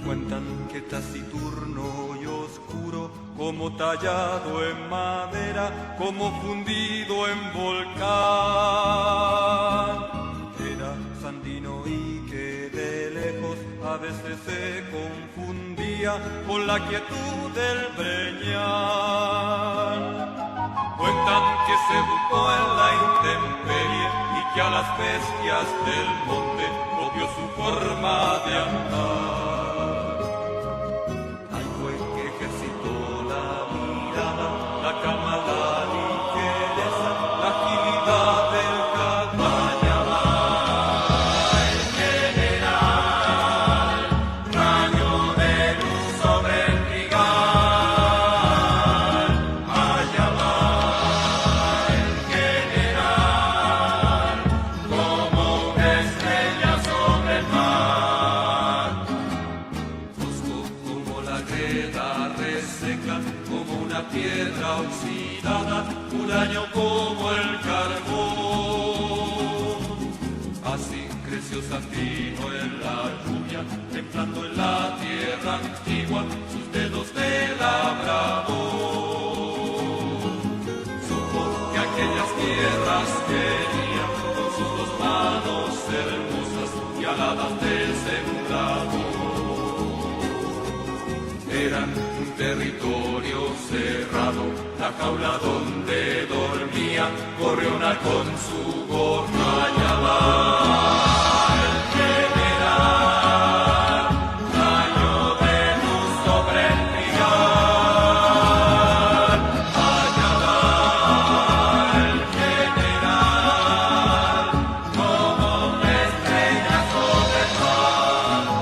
Cuentan que taciturno y oscuro, como tallado en madera, como fundido en volcán, era Sandino y que de lejos a veces se confundía con la quietud del Breñal. Cuentan que se educó en la intemperie y que a las bestias del monte copió su forma de andar. Ahí fue que ejercitó la mirada, la calma, la ligereza, la agilidad del caballo. El general, rayo de luz sobre el trigal. Allá va el general, como una estrella sobre el mar. Fosco como la greda reseca, como una piedra oxidada, huraño como el carbón. Así creció Sandino en la lluvia, templando en la tierra antigua sus dedos de labrador. Supo que aquellas tierras quería con sus dos manos hermosas y aladas del sembrador. Eran un territorio cerrado, la jaula donde dormía Gorriona con su gorra. Allá va el general, rayo de luz sobre el trigal. Allá va el general, como una estrella sobre el mar.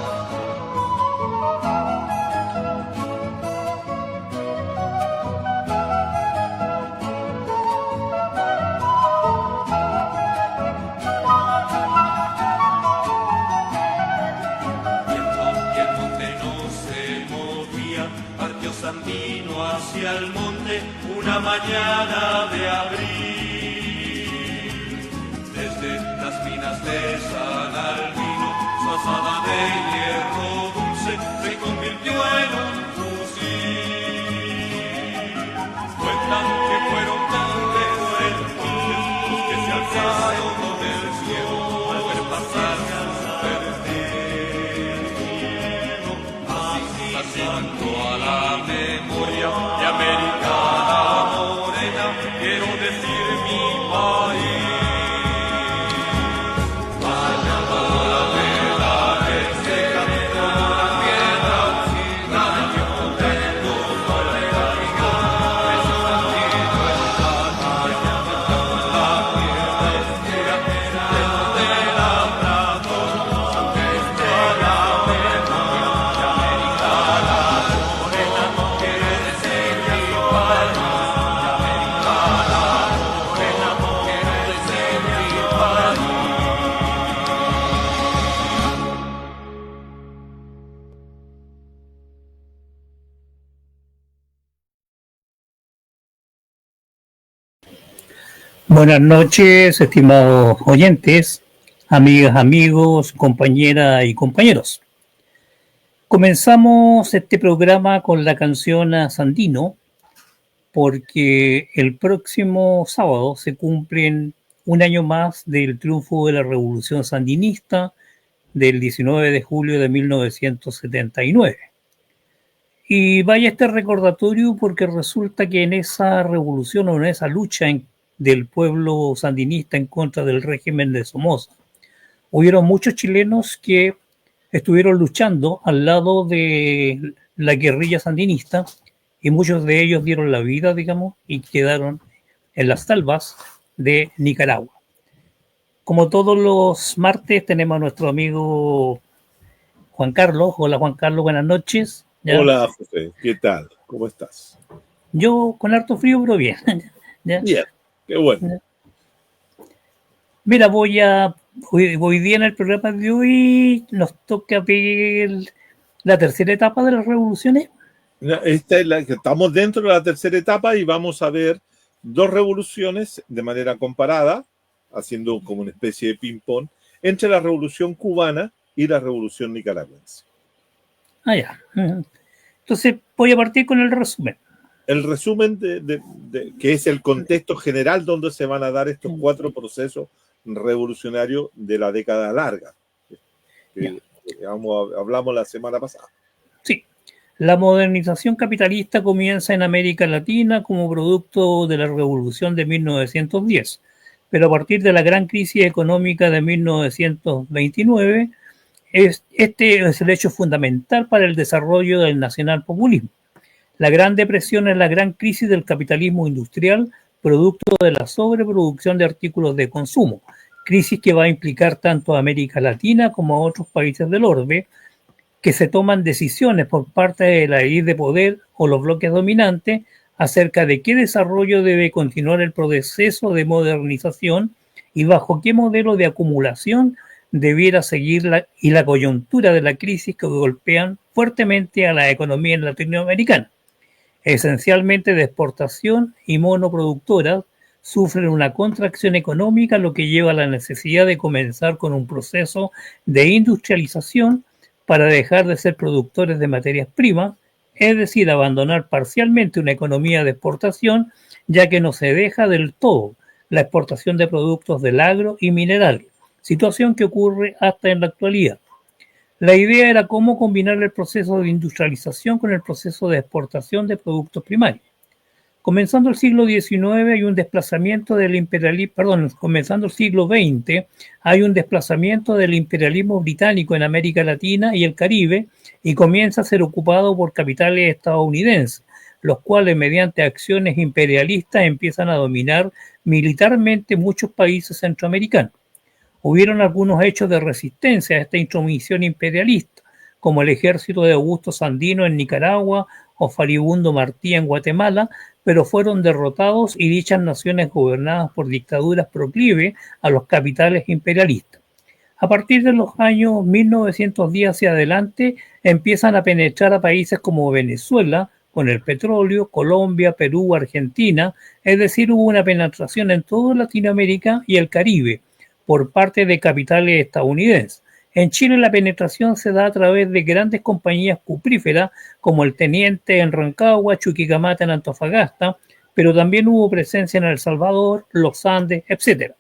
Viendo que el monte no se movía, partió Sandino hacia el monte una mañana de abril. Desde las minas de San Albino, su azada de hierro dulce se convirtió en un fusil. Cuentan que fueron tantos los que se alzaron del cielo al ver pasar su perdido. Así pasando a la memoria de América la morena, quiero decir mi país. Allá va la vela reseca, como una piedra oxidada, de luz sobre el trigal. Creció Sandino en la lluvia, templando en la tierra oscura, dedos de labrador. Aunque estrella de mar, de América la morena, quiero decir mi país. De América la morena, quiero decir mi país. Buenas noches, estimados oyentes, amigas, amigos, compañeras y compañeros. Comenzamos este programa con la canción a Sandino, porque el próximo sábado se cumplen un año más del triunfo de la Revolución Sandinista del 19 de julio de 1979. Y vaya este recordatorio porque resulta que en esa revolución o en esa lucha del pueblo sandinista en contra del régimen de Somoza, hubieron muchos chilenos que estuvieron luchando al lado de la guerrilla sandinista y muchos de ellos dieron la vida, digamos, y quedaron en las selvas de Nicaragua. Como todos los martes tenemos a nuestro amigo Juan Carlos. Hola Juan Carlos, buenas noches. ¿Ya? Hola José, ¿qué tal? ¿Cómo estás? Yo con harto frío, pero bien. ¿Ya? Bien, qué bueno. Mira, hoy día en el programa de hoy nos toca ver la tercera etapa de las revoluciones. Esta es la que estamos dentro de la tercera etapa y vamos a ver dos revoluciones de manera comparada, haciendo como una especie de ping-pong, entre la revolución cubana y la revolución nicaragüense. Ah, ya. Entonces voy a partir con el resumen. El resumen que es el contexto general donde se van a dar estos 4 procesos revolucionarios de la década larga, que hablamos la semana pasada. Sí. La modernización capitalista comienza en América Latina como producto de la Revolución de 1910, pero a partir de la gran crisis económica de 1929, este es el hecho fundamental para el desarrollo del nacionalpopulismo. La Gran Depresión es la gran crisis del capitalismo industrial, producto de la sobreproducción de artículos de consumo, crisis que va a implicar tanto a América Latina como a otros países del orbe, que se toman decisiones por parte de la élite de poder o los bloques dominantes acerca de qué desarrollo debe continuar el proceso de modernización y bajo qué modelo de acumulación debiera seguir y la coyuntura de la crisis que golpean fuertemente a la economía latinoamericana, esencialmente de exportación y monoproductoras, sufren una contracción económica, lo que lleva a la necesidad de comenzar con un proceso de industrialización para dejar de ser productores de materias primas, es decir, abandonar parcialmente una economía de exportación, ya que no se deja del todo la exportación de productos del agro y mineral, situación que ocurre hasta en la actualidad. La idea era cómo combinar el proceso de industrialización con el proceso de exportación de productos primarios. Comenzando el siglo XIX hay un desplazamiento del imperialismo, comenzando el siglo XX hay un desplazamiento del imperialismo británico en América Latina y el Caribe y comienza a ser ocupado por capitales estadounidenses, los cuales mediante acciones imperialistas empiezan a dominar militarmente muchos países centroamericanos. Hubieron algunos hechos de resistencia a esta intromisión imperialista, como el ejército de Augusto Sandino en Nicaragua o Faribundo Martí en Guatemala, pero fueron derrotados y dichas naciones gobernadas por dictaduras proclives a los capitales imperialistas. A partir de los años 1910 hacia adelante empiezan a penetrar a países como Venezuela con el petróleo, Colombia, Perú, Argentina, es decir, hubo una penetración en toda Latinoamérica y el Caribe por parte de capitales estadounidenses. En Chile la penetración se da a través de grandes compañías cupríferas como el Teniente en Rancagua, Chuquicamata en Antofagasta, pero también hubo presencia en El Salvador, los Andes, etc.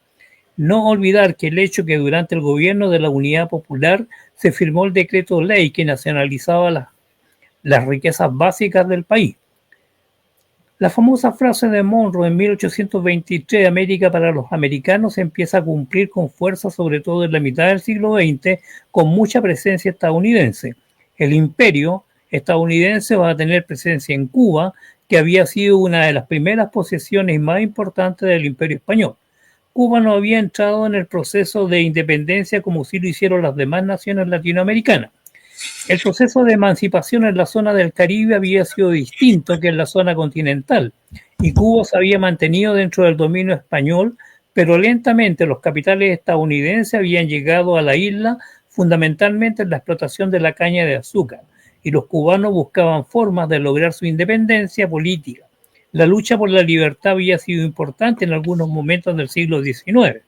No olvidar que el hecho que durante el gobierno de la Unidad Popular se firmó el decreto ley que nacionalizaba las riquezas básicas del país. La famosa frase de Monroe en 1823, América para los americanos, empieza a cumplir con fuerza, sobre todo en la mitad del siglo XX, con mucha presencia estadounidense. El imperio estadounidense va a tener presencia en Cuba, que había sido una de las primeras posesiones más importantes del imperio español. Cuba no había entrado en el proceso de independencia como sí lo hicieron las demás naciones latinoamericanas. El proceso de emancipación en la zona del Caribe había sido distinto que en la zona continental y Cuba se había mantenido dentro del dominio español, pero lentamente los capitales estadounidenses habían llegado a la isla fundamentalmente en la explotación de la caña de azúcar y los cubanos buscaban formas de lograr su independencia política. La lucha por la libertad había sido importante en algunos momentos del siglo XIX.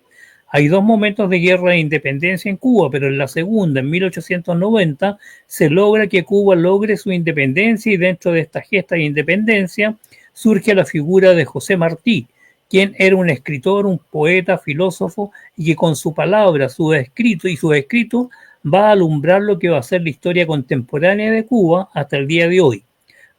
Hay 2 momentos de guerra de independencia en Cuba, pero en la segunda, en 1890, se logra que Cuba logre su independencia y dentro de esta gesta de independencia surge la figura de José Martí, quien era un escritor, un poeta, filósofo y que con su palabra, su escrito va a alumbrar lo que va a ser la historia contemporánea de Cuba hasta el día de hoy.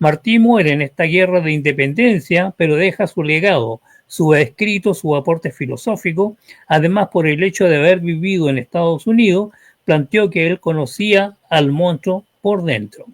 Martí muere en esta guerra de independencia, pero deja su legado, su escrito, su aporte filosófico. Además, por el hecho de haber vivido en Estados Unidos, planteó que él conocía al monstruo por dentro.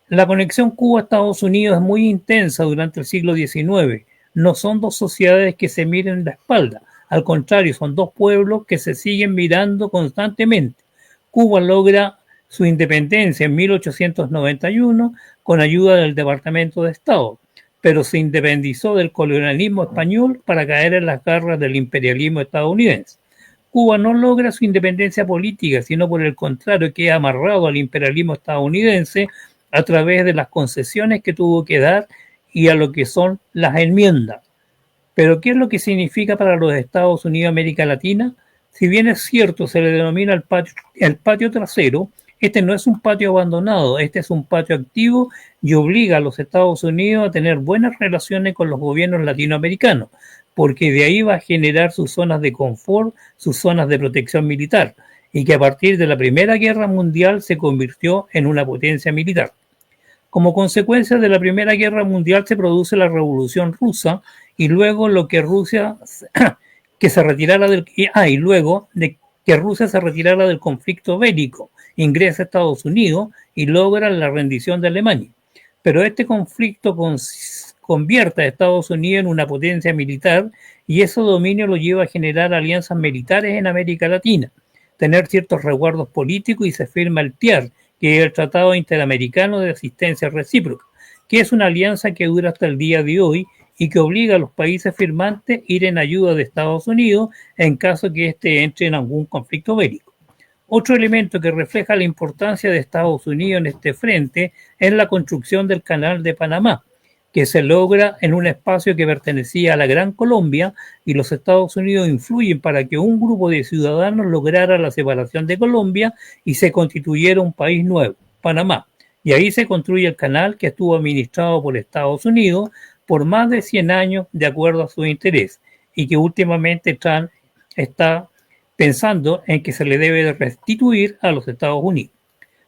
La conexión Cuba-Estados Unidos es muy intensa durante el siglo XIX. No son 2 sociedades que se miren la espalda. Al contrario, son 2 pueblos que se siguen mirando constantemente. Cuba logra su independencia en 1891 con ayuda del Departamento de Estado, pero se independizó del colonialismo español para caer en las garras del imperialismo estadounidense. Cuba no logra su independencia política, sino por el contrario queda amarrado al imperialismo estadounidense a través de las concesiones que tuvo que dar y a lo que son las enmiendas. Pero ¿qué es lo que significa para los Estados Unidos de América Latina? Si bien es cierto, se le denomina el patio trasero, Este no es un patio abandonado, este es un patio activo y obliga a los Estados Unidos a tener buenas relaciones con los gobiernos latinoamericanos, porque de ahí va a generar sus zonas de confort, sus zonas de protección militar, y que a partir de la Primera Guerra Mundial se convirtió en una potencia militar. Como consecuencia de la Primera Guerra Mundial se produce la Revolución Rusa y luego lo que Rusia que se retirara del y luego de que Rusia se retirara del conflicto bélico, ingresa a Estados Unidos y logra la rendición de Alemania. Pero este conflicto convierte a Estados Unidos en una potencia militar y ese dominio lo lleva a generar alianzas militares en América Latina, tener ciertos resguardos políticos y se firma el TIAR, que es el Tratado Interamericano de Asistencia Recíproca, que es una alianza que dura hasta el día de hoy y que obliga a los países firmantes a ir en ayuda de Estados Unidos en caso que éste entre en algún conflicto bélico. Otro elemento que refleja la importancia de Estados Unidos en este frente es la construcción del Canal de Panamá, que se logra en un espacio que pertenecía a la Gran Colombia y los Estados Unidos influyen para que un grupo de ciudadanos lograra la separación de Colombia y se constituyera un país nuevo, Panamá. Y ahí se construye el canal que estuvo administrado por Estados Unidos por más de 100 años de acuerdo a su interés y que últimamente Trump está pensando en que se le debe restituir a los Estados Unidos.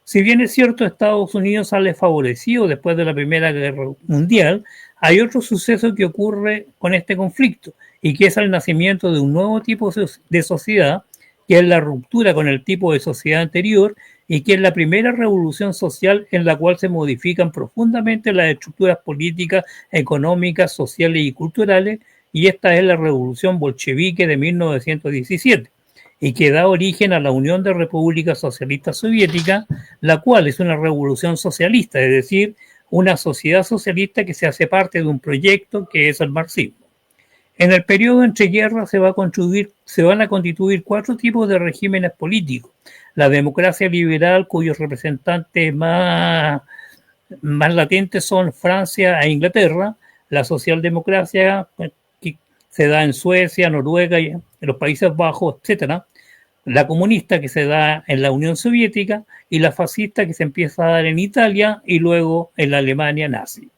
Si bien es cierto, Estados Unidos sale favorecido después de la Primera Guerra Mundial, hay otro suceso que ocurre con este conflicto y que es el nacimiento de un nuevo tipo de sociedad, que es la ruptura con el tipo de sociedad anterior y que es la primera revolución social en la cual se modifican profundamente las estructuras políticas, económicas, sociales y culturales, y esta es la revolución bolchevique de 1917. Y que da origen a la Unión de Repúblicas Socialistas Soviéticas, la cual es una revolución socialista, es decir, una sociedad socialista que se hace parte de un proyecto que es el marxismo. En el periodo entre guerras se van a constituir 4 tipos de regímenes políticos. La democracia liberal, cuyos representantes más latentes son Francia e Inglaterra, la socialdemocracia que se da en Suecia, Noruega y en los Países Bajos, etcétera, la comunista que se da en la Unión Soviética y la fascista que se empieza a dar en Italia y luego en la Alemania nazi.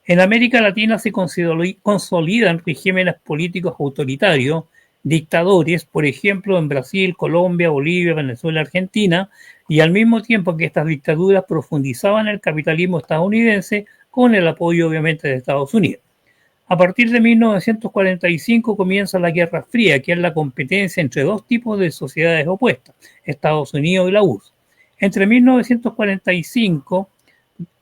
En América Latina se consolidan regímenes políticos autoritarios, dictadores, por ejemplo en Brasil, Colombia, Bolivia, Venezuela, Argentina, y al mismo tiempo que estas dictaduras profundizaban el capitalismo estadounidense con el apoyo obviamente de Estados Unidos. A partir de 1945 comienza la Guerra Fría, que es la competencia entre 2 tipos de sociedades opuestas, Estados Unidos y la URSS. Entre 1945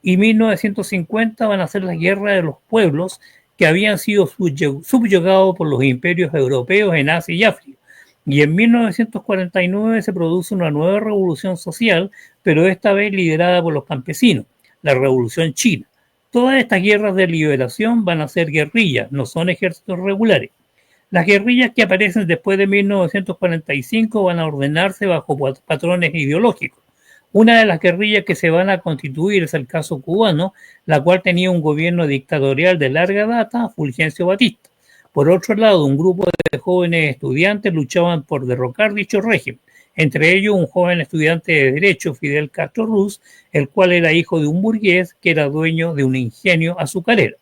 y 1950 van a ser las guerras de los pueblos que habían sido subyugados por los imperios europeos en Asia y África. Y en 1949 se produce una nueva revolución social, pero esta vez liderada por los campesinos, la Revolución China. Todas estas guerras de liberación van a ser guerrillas, no son ejércitos regulares. Las guerrillas que aparecen después de 1945 van a ordenarse bajo patrones ideológicos. Una de las guerrillas que se van a constituir es el caso cubano, la cual tenía un gobierno dictatorial de larga data, Fulgencio Batista. Por otro lado, un grupo de jóvenes estudiantes luchaban por derrocar dicho régimen, entre ellos un joven estudiante de Derecho, Fidel Castro Ruz, el cual era hijo de un burgués que era dueño de un ingenio azucarero.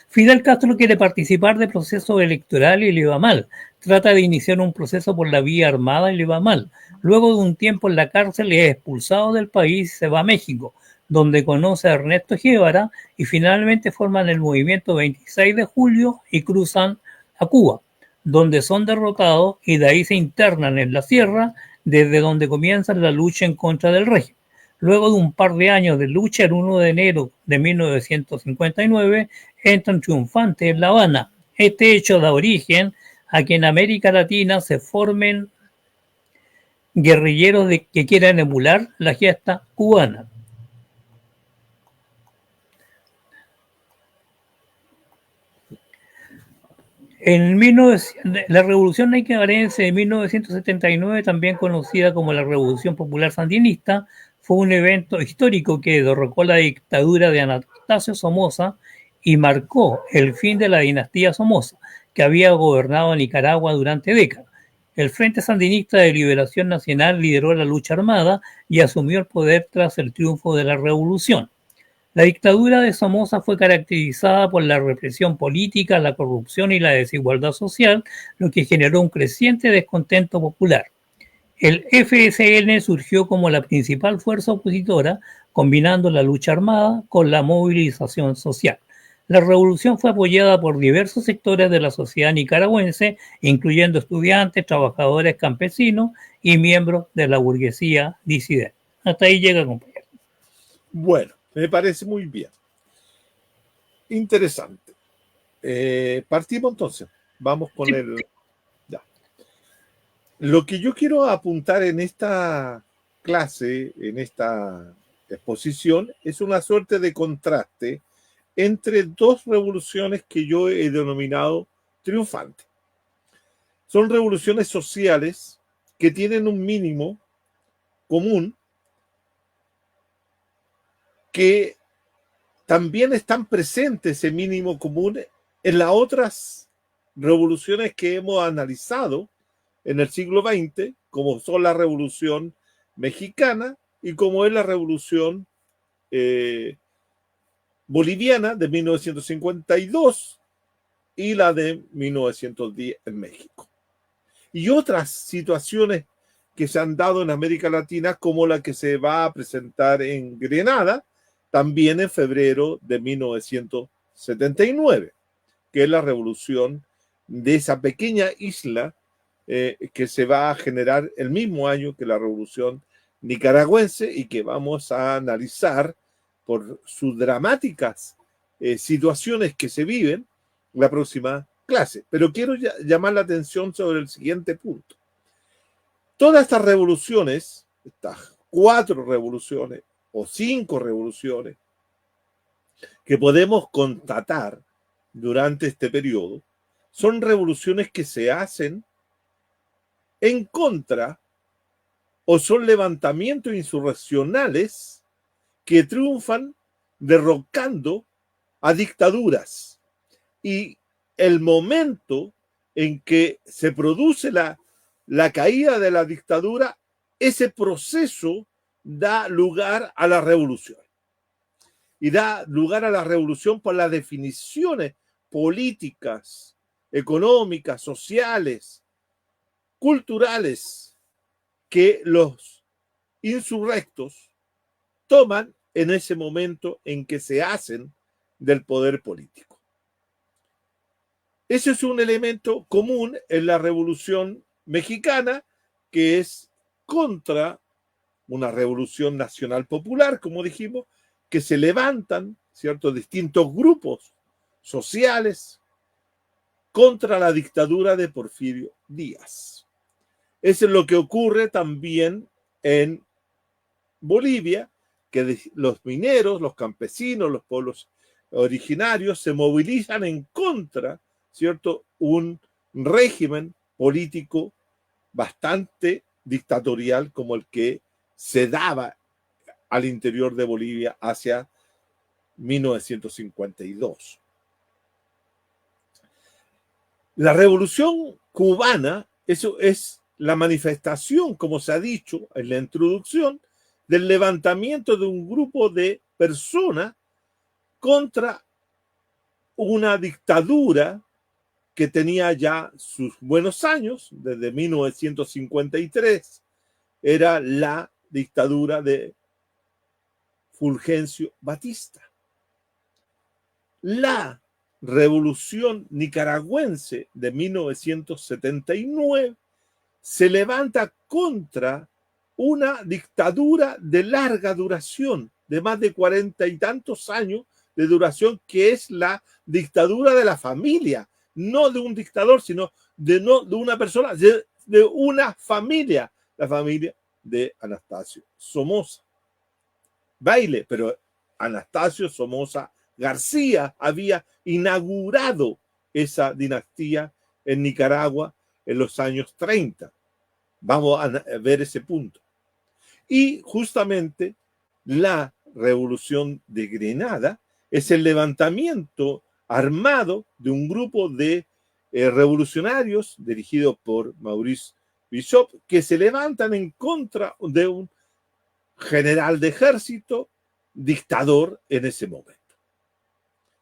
Fidel Castro quiere participar del proceso electoral y le va mal. Trata de iniciar un proceso por la vía armada y le va mal. Luego de un tiempo en la cárcel es expulsado del país y se va a México, donde conoce a Ernesto Guevara y finalmente forman el movimiento 26 de julio y cruzan a Cuba, donde son derrotados y de ahí se internan en la sierra, desde donde comienza la lucha en contra del régimen. Luego de un par de años de lucha, el 1 de enero de 1959, entran triunfantes en La Habana. Este hecho da origen a que en América Latina se formen guerrilleros que quieran emular la gesta cubana. La Revolución Nicaragüense de 1979, también conocida como la Revolución Popular Sandinista, fue un evento histórico que derrocó la dictadura de Anastasio Somoza y marcó el fin de la dinastía Somoza, que había gobernado Nicaragua durante décadas. El Frente Sandinista de Liberación Nacional lideró la lucha armada y asumió el poder tras el triunfo de la revolución. La dictadura de Somoza fue caracterizada por la represión política, la corrupción y la desigualdad social, lo que generó un creciente descontento popular. El FSN surgió como la principal fuerza opositora, combinando la lucha armada con la movilización social. La revolución fue apoyada por diversos sectores de la sociedad nicaragüense, incluyendo estudiantes, trabajadores, campesinos y miembros de la burguesía disidente. Hasta ahí llega, compañero. Bueno, me parece muy bien. Interesante. Partimos entonces. Vamos con Sí. el... Ya. Lo que yo quiero apuntar en esta clase, en esta exposición, es una suerte de contraste entre dos revoluciones que yo he denominado triunfantes. Son revoluciones sociales que tienen un mínimo común que también están presentes, ese mínimo común, en las otras revoluciones que hemos analizado en el siglo XX, como son la Revolución Mexicana y como es la Revolución Boliviana de 1952 y la de 1910 en México. Y otras situaciones que se han dado en América Latina, como la que se va a presentar en Grenada, también en febrero de 1979, que es la revolución de esa pequeña isla que se va a generar el mismo año que la revolución nicaragüense y que vamos a analizar por sus dramáticas situaciones que se viven la próxima clase. Pero quiero llamar la atención sobre el siguiente punto. Todas estas revoluciones, estas 4 revoluciones o 5 revoluciones que podemos constatar durante este periodo, son revoluciones que se hacen en contra o son levantamientos insurreccionales que triunfan derrocando a dictaduras. Y el momento en que se produce la caída de la dictadura, ese proceso da lugar a la revolución. Y da lugar a la revolución por las definiciones políticas, económicas, sociales, culturales que los insurrectos toman en ese momento en que se hacen del poder político. Ese es un elemento común en la Revolución Mexicana, que es contra una revolución nacional popular, como dijimos, que se levantan, ¿cierto?, distintos grupos sociales contra la dictadura de Porfirio Díaz. Eso es lo que ocurre también en Bolivia, que los mineros, los campesinos, los pueblos originarios se movilizan en contra, ¿cierto?, un régimen político bastante dictatorial como el que se daba al interior de Bolivia hacia 1952. La revolución cubana, eso es la manifestación, como se ha dicho en la introducción, del levantamiento de un grupo de personas contra una dictadura que tenía ya sus buenos años, desde 1953, era la dictadura de Fulgencio Batista. La revolución nicaragüense de 1979 se levanta contra una dictadura de larga duración, de más de 40 y tantos años de duración, que es la dictadura de la familia, no de un dictador, sino de una persona, de una familia, la familia de Anastasio Somoza. Baile, pero Anastasio Somoza García había inaugurado esa dinastía en Nicaragua en los años 30. Vamos a ver ese punto. Y justamente la revolución de Grenada es el levantamiento armado de un grupo de revolucionarios dirigido por Maurice Bishop, que se levantan en contra de un general de ejército, dictador en ese momento.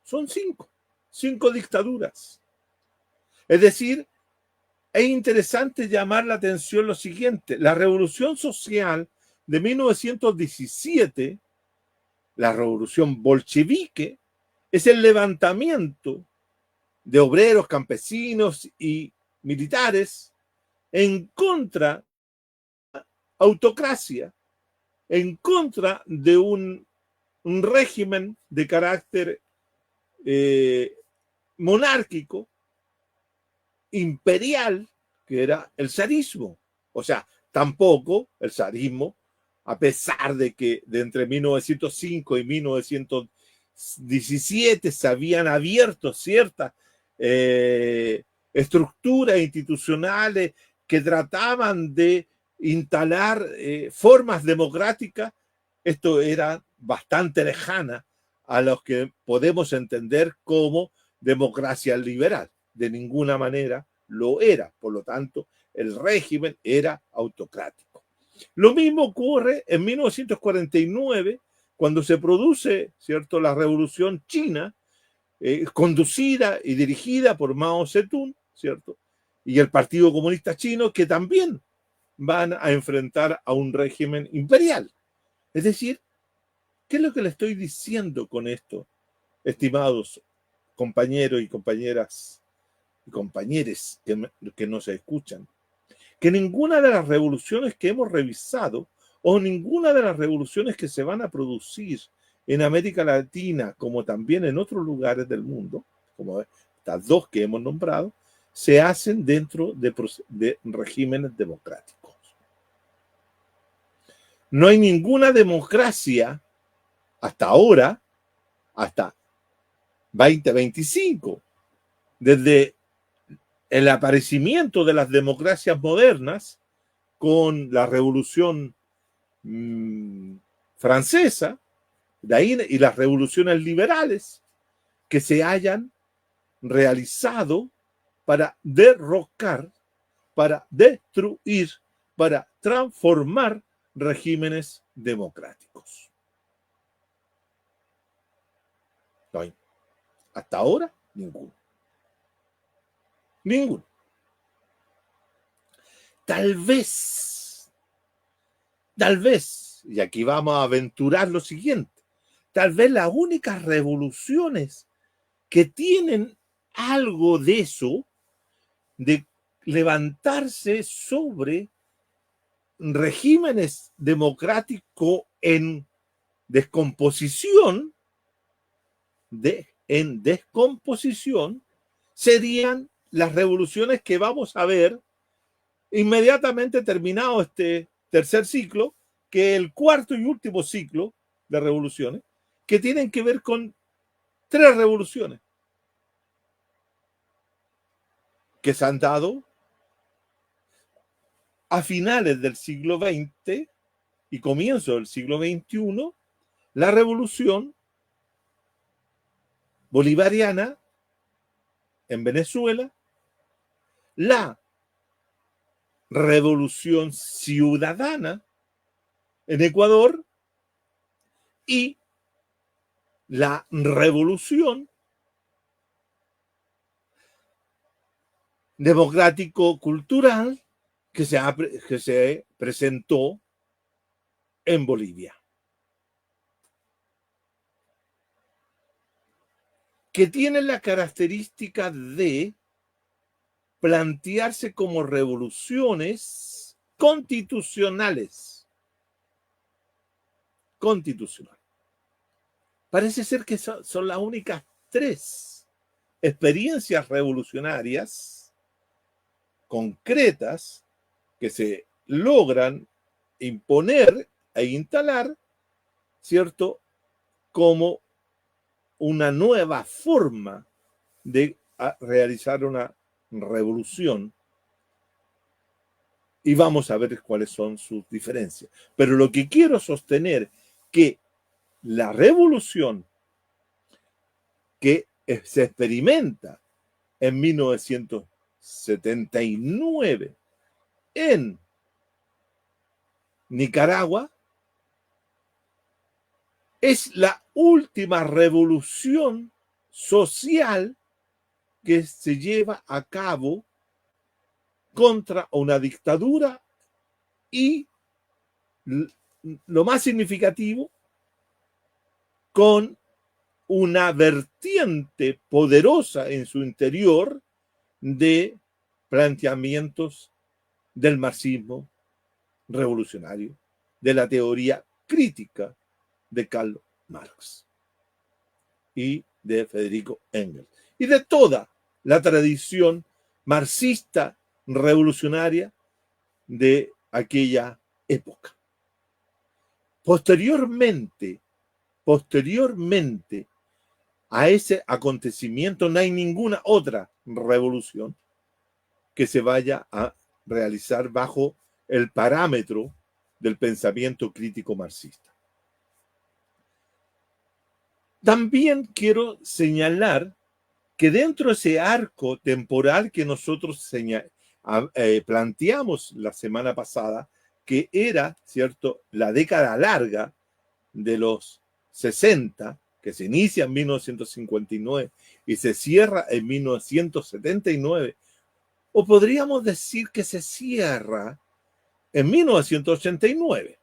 Son cinco dictaduras. Es decir, es interesante llamar la atención lo siguiente: la revolución social de 1917, la revolución bolchevique, es el levantamiento de obreros, campesinos y militares en contra de la autocracia, en contra de un régimen de carácter monárquico, imperial, que era el zarismo. O sea, tampoco el zarismo, a pesar de que de entre 1905 y 1917 se habían abierto ciertas estructuras institucionales que trataban de instalar formas democráticas, esto era bastante lejana a los que podemos entender como democracia liberal. De ninguna manera lo era. Por lo tanto, el régimen era autocrático. Lo mismo ocurre en 1949, cuando se produce, ¿cierto?, la Revolución China, conducida y dirigida por Mao Zedong, ¿cierto?, y el Partido Comunista Chino, que también van a enfrentar a un régimen imperial. Es decir, ¿qué es lo que le estoy diciendo con esto, estimados compañeros y compañeras y compañeros que nos escuchan? Que ninguna de las revoluciones que hemos revisado o ninguna de las revoluciones que se van a producir en América Latina, como también en otros lugares del mundo, como estas dos que hemos nombrado, se hacen dentro de regímenes democráticos. No hay ninguna democracia hasta ahora, hasta 2025, desde el aparecimiento de las democracias modernas con la Revolución Francesa, de ahí, y las revoluciones liberales que se hayan realizado para derrocar, para destruir, para transformar regímenes democráticos. No hay. Hasta ahora, ninguno. Ninguno. Tal vez, y aquí vamos a aventurar lo siguiente, tal vez las únicas revoluciones que tienen algo de eso, de levantarse sobre regímenes democráticos en descomposición, serían las revoluciones que vamos a ver inmediatamente terminado este tercer ciclo, que es el cuarto y último ciclo de revoluciones, que tienen que ver con tres revoluciones que se han dado a finales del siglo XX y comienzo del siglo XXI, la revolución bolivariana en Venezuela, la revolución ciudadana en Ecuador y la revolución democrático-cultural que se presentó en Bolivia, que tiene la característica de plantearse como revoluciones constitucionales. Parece ser que son las únicas tres experiencias revolucionarias concretas que se logran imponer e instalar, ¿cierto?, como una nueva forma de realizar una revolución, y vamos a ver cuáles son sus diferencias. Pero lo que quiero sostener que la revolución que se experimenta en 1979 en Nicaragua es la última revolución social que se lleva a cabo contra una dictadura y, lo más significativo, con una vertiente poderosa en su interior de planteamientos del marxismo revolucionario, de la teoría crítica de Karl Marx y de Federico Engels, y de toda la tradición marxista revolucionaria de aquella época. Posteriormente a ese acontecimiento no hay ninguna otra revolución que se vaya a realizar bajo el parámetro del pensamiento crítico marxista. También quiero señalar que dentro de ese arco temporal que nosotros planteamos la semana pasada, que era, ¿cierto?, la década larga de los 60, que se inicia en 1959 y se cierra en 1979, o podríamos decir que se cierra en 1989,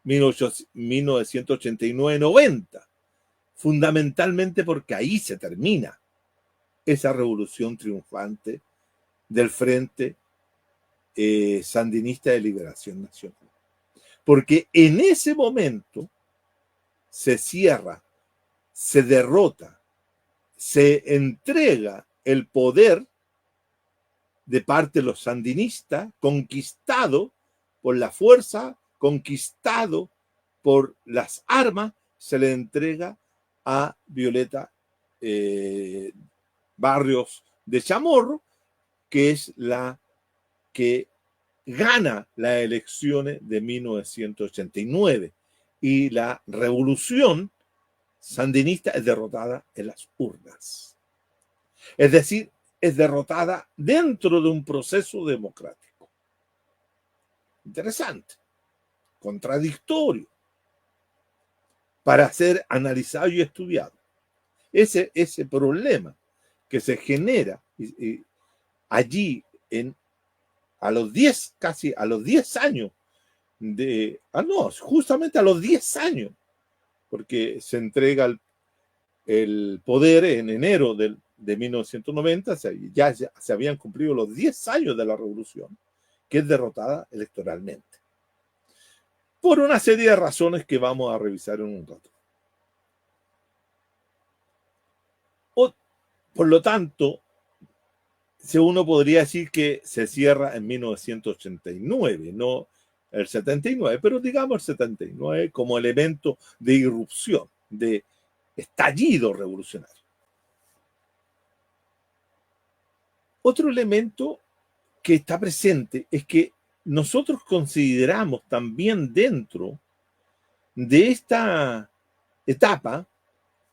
1989-90, fundamentalmente porque ahí se termina esa revolución triunfante del Frente Sandinista de Liberación Nacional. Porque en ese momento se cierra, se derrota, se entrega el poder de parte de los sandinistas, conquistado por la fuerza, conquistado por las armas, se le entrega a Violeta Barrios de Chamorro, que es la que gana las elecciones de 1989, y la revolución sandinista es derrotada en las urnas. Es decir, es derrotada dentro de un proceso democrático. Interesante, contradictorio, para ser analizado y estudiado. Ese problema que se genera allí casi a los 10 años justamente a los 10 años, porque se entrega el poder en enero de 1990, ya se habían cumplido los 10 años de la revolución, que es derrotada electoralmente. Por una serie de razones que vamos a revisar en un rato. Por lo tanto, uno podría decir que se cierra en 1989, no el 79, pero digamos el 79 como elemento de irrupción, de estallido revolucionario. Otro elemento que está presente es que nosotros consideramos también dentro de esta etapa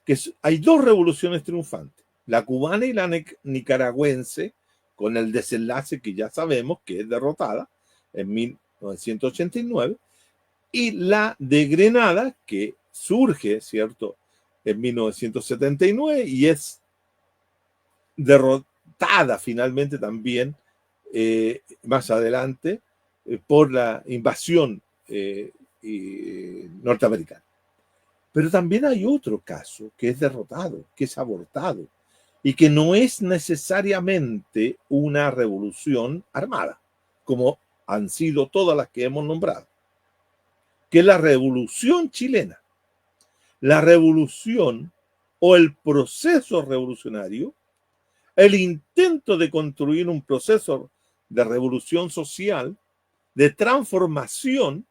que hay dos revoluciones triunfantes, la cubana y la nicaragüense, con el desenlace que ya sabemos que es derrotada en 1989, y la de Grenada, que surge, ¿cierto?, en 1979 y es derrotada finalmente también más adelante por la invasión norteamericana. Pero también hay otro caso que es derrotado, que es abortado, y que no es necesariamente una revolución armada, como han sido todas las que hemos nombrado, que es la revolución chilena. La revolución o el proceso revolucionario, el intento de construir un proceso de revolución social, de transformación,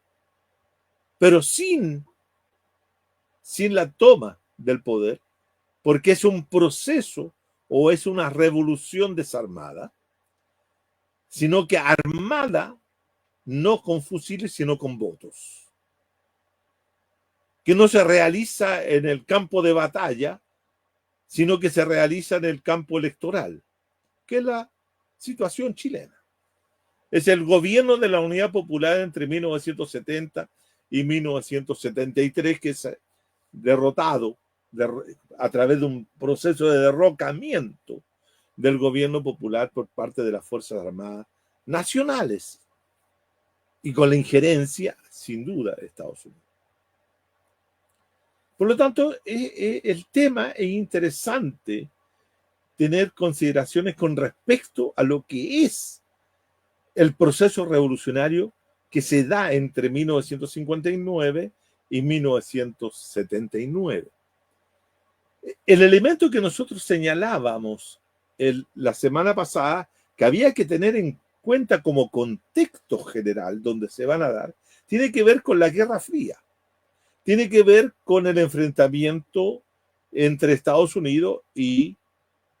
pero sin la toma del poder, porque es un proceso o es una revolución desarmada, sino que armada no con fusiles, sino con votos, que no se realiza en el campo de batalla, sino que se realiza en el campo electoral, que es la situación chilena. Es el gobierno de la Unidad Popular entre 1970 y 1973 que es derrotado a través de un proceso de derrocamiento del gobierno popular por parte de las Fuerzas Armadas nacionales y con la injerencia, sin duda, de Estados Unidos. Por lo tanto, el tema es interesante tener consideraciones con respecto a lo que es el proceso revolucionario que se da entre 1959 y 1979. El elemento que nosotros señalábamos la semana pasada, que había que tener en cuenta como contexto general donde se van a dar, tiene que ver con la Guerra Fría, tiene que ver con el enfrentamiento entre Estados Unidos y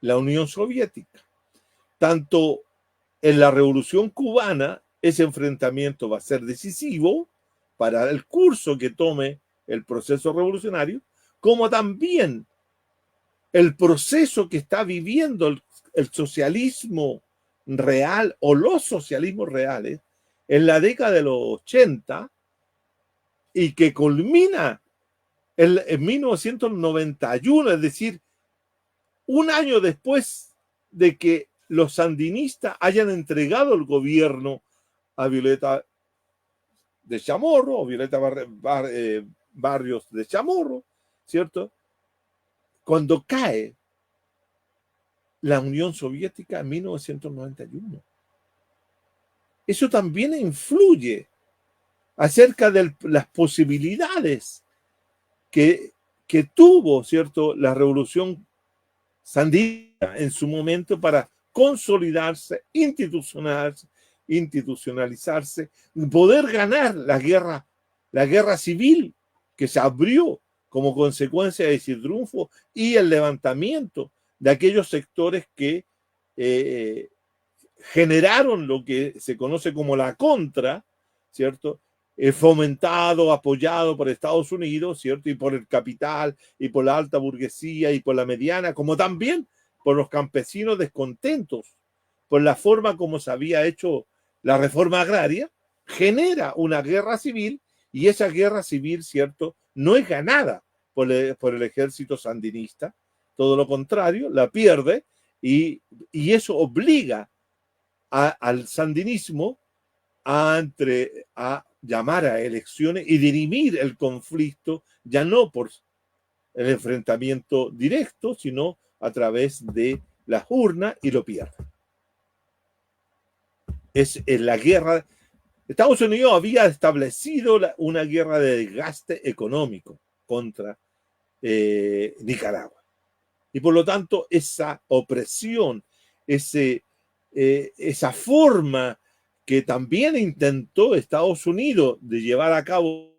la Unión Soviética. Tanto en la Revolución Cubana, ese enfrentamiento va a ser decisivo para el curso que tome el proceso revolucionario, como también el proceso que está viviendo el socialismo real o los socialismos reales en la década de los 80 y que culmina en 1991, es decir, un año después de que los sandinistas hayan entregado el gobierno a Violeta de Chamorro o Violeta Barrios de Chamorro, ¿cierto? Cuando cae la Unión Soviética en 1991. Eso también influye acerca de las posibilidades que tuvo, ¿cierto?, la revolución sandinista en su momento para consolidarse, institucionalizarse, poder ganar la guerra civil que se abrió como consecuencia de ese triunfo y el levantamiento de aquellos sectores que generaron lo que se conoce como la contra, ¿cierto? Fomentado, apoyado por Estados Unidos, ¿cierto? Y por el capital, y por la alta burguesía, y por la mediana, como también por los campesinos descontentos por la forma como se había hecho la reforma agraria, genera una guerra civil, y esa guerra civil, ¿cierto?, no es ganada por el ejército sandinista, todo lo contrario, la pierde, y eso obliga al sandinismo a llamar a elecciones y dirimir el conflicto, ya no por el enfrentamiento directo, sino a través de las urnas, y lo pierde. Es la guerra. Estados Unidos había establecido una guerra de desgaste económico contra Nicaragua. Y por lo tanto, esa opresión, esa forma que también intentó Estados Unidos de llevar a cabo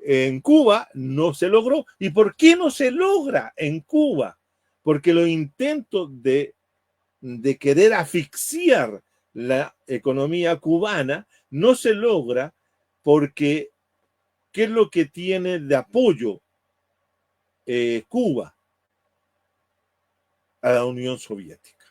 en Cuba, no se logró. ¿Y por qué no se logra en Cuba? Porque los intentos de querer asfixiar la economía cubana no se logra porque ¿qué es lo que tiene de apoyo Cuba a la Unión Soviética?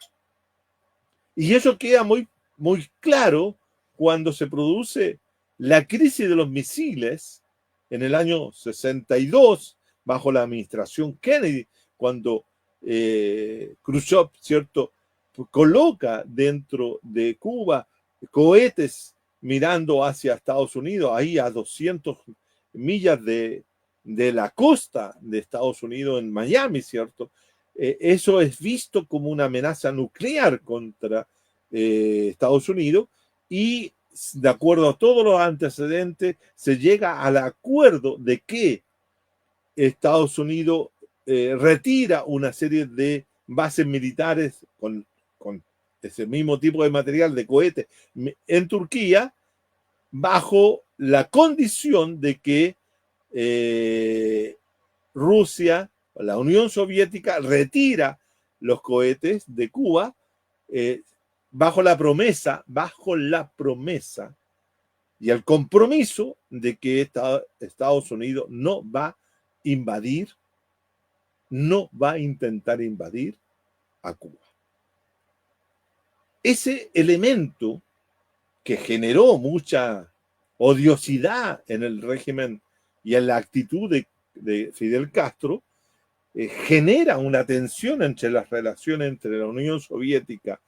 Y eso queda muy, muy claro cuando se produce la crisis de los misiles en el año 62, bajo la administración Kennedy, cuando Khrushchev, ¿cierto?, coloca dentro de Cuba cohetes mirando hacia Estados Unidos, ahí a 200 millas de la costa de Estados Unidos en Miami, ¿cierto? Eso es visto como una amenaza nuclear contra Estados Unidos, y de acuerdo a todos los antecedentes se llega al acuerdo de que Estados Unidos retira una serie de bases militares con ese mismo tipo de material de cohetes en Turquía, bajo la condición de que Rusia, la Unión Soviética, retira los cohetes de Cuba bajo la promesa y el compromiso de que Estados Unidos no va a invadir, no va a intentar invadir a Cuba. Ese elemento que generó mucha odiosidad en el régimen y en la actitud de Fidel Castro, genera una tensión entre las relaciones entre la Unión Soviética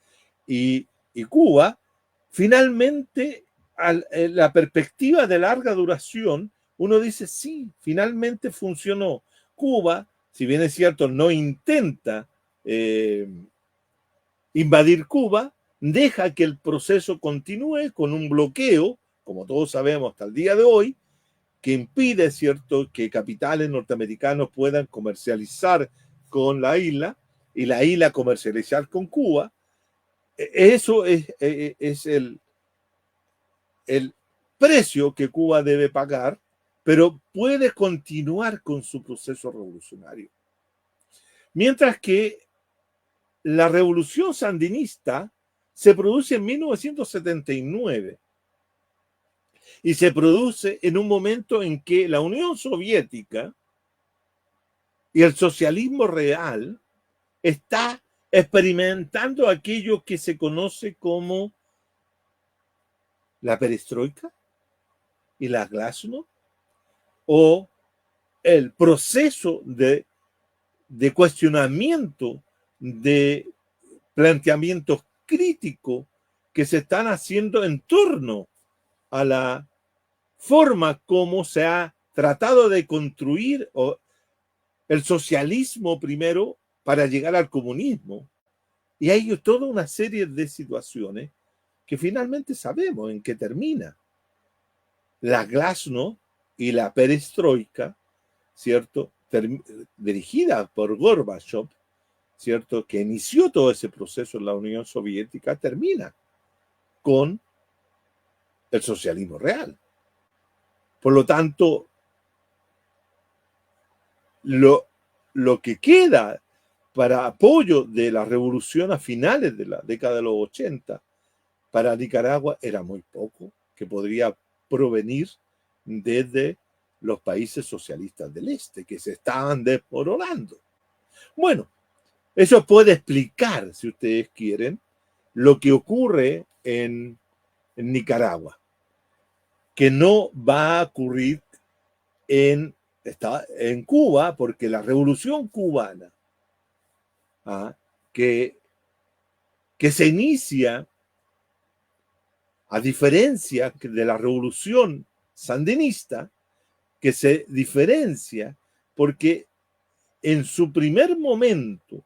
y Cuba. Finalmente, la perspectiva de larga duración, uno dice, sí, finalmente funcionó. Cuba, si bien es cierto, no intenta invadir Cuba, deja que el proceso continúe con un bloqueo, como todos sabemos hasta el día de hoy, que impide, ¿cierto?, que capitales norteamericanos puedan comercializar con la isla y la isla comercializar con Cuba. Eso es el precio que Cuba debe pagar, pero puede continuar con su proceso revolucionario. Mientras que la revolución sandinista se produce en 1979 y se produce en un momento en que la Unión Soviética y el socialismo real está experimentando aquello que se conoce como la perestroika y la glasnost, o el proceso de cuestionamiento de planteamientos críticos que se están haciendo en torno a la forma como se ha tratado de construir el socialismo primero para llegar al comunismo. Y hay toda una serie de situaciones que finalmente sabemos en qué termina. La glasnost y la perestroika, ¿cierto?, dirigida por Gorbachev, ¿cierto?, que inició todo ese proceso en la Unión Soviética, termina con el socialismo real. Por lo tanto, lo que queda para apoyo de la revolución a finales de la década de los 80 para Nicaragua era muy poco, que podría provenir desde los países socialistas del este, que se estaban desmoronando. Bueno, eso puede explicar, si ustedes quieren, lo que ocurre en Nicaragua, que no va a ocurrir en Cuba, porque la revolución cubana, que se inicia, a diferencia de la revolución sandinista, que se diferencia porque en su primer momento,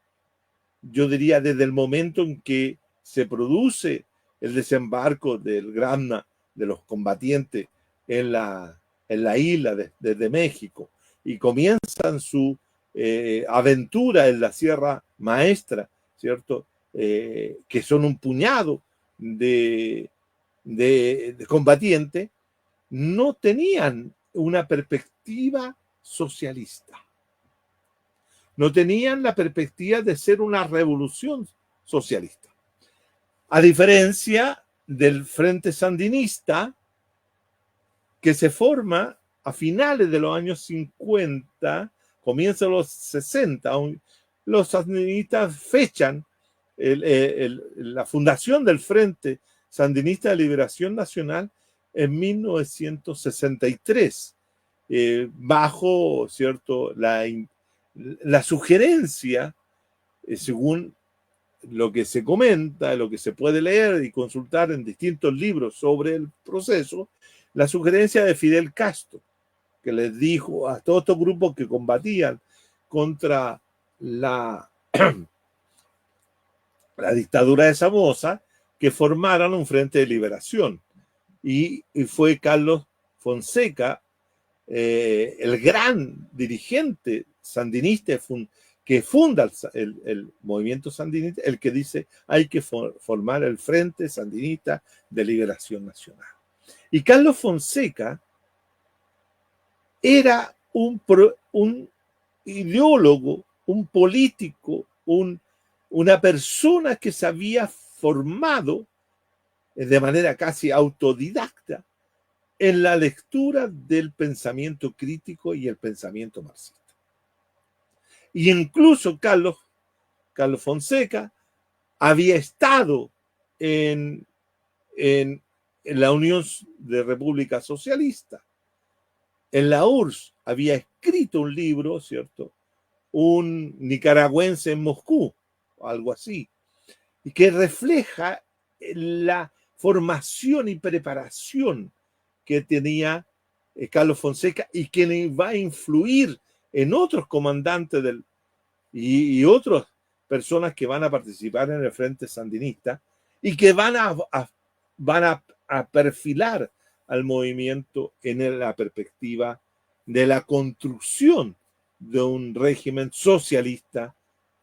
yo diría desde el momento en que se produce el desembarco del Granma, de los combatientes en la isla desde México, y comienzan su aventura en la Sierra Maestra, ¿cierto? Que son un puñado de combatientes, no tenían una perspectiva socialista. No tenían la perspectiva de ser una revolución socialista. A diferencia del Frente Sandinista, que se forma a finales de los años 50, comienzan los 60, los sandinistas fechan la fundación del Frente Sandinista de Liberación Nacional en 1963, bajo, ¿cierto?, la sugerencia, según lo que se comenta, lo que se puede leer y consultar en distintos libros sobre el proceso, la sugerencia de Fidel Castro, que les dijo a todos estos grupos que combatían contra la dictadura de Somoza, que formaran un frente de liberación. Y fue Carlos Fonseca, el gran dirigente sandinista que funda el movimiento sandinista, el que dice hay que formar el Frente Sandinista de Liberación Nacional. Y Carlos Fonseca era un ideólogo, un político, una persona que se había formado de manera casi autodidacta en la lectura del pensamiento crítico y el pensamiento marxista. Y incluso Carlos Fonseca había estado en la Unión de Repúblicas Socialistas. En la URSS había escrito un libro, ¿cierto? Un nicaragüense en Moscú, o algo así, y que refleja la formación y preparación que tenía Carlos Fonseca y que va a influir en otros comandantes y otras personas que van a participar en el Frente Sandinista y que van a perfilar al movimiento en la perspectiva de la construcción de un régimen socialista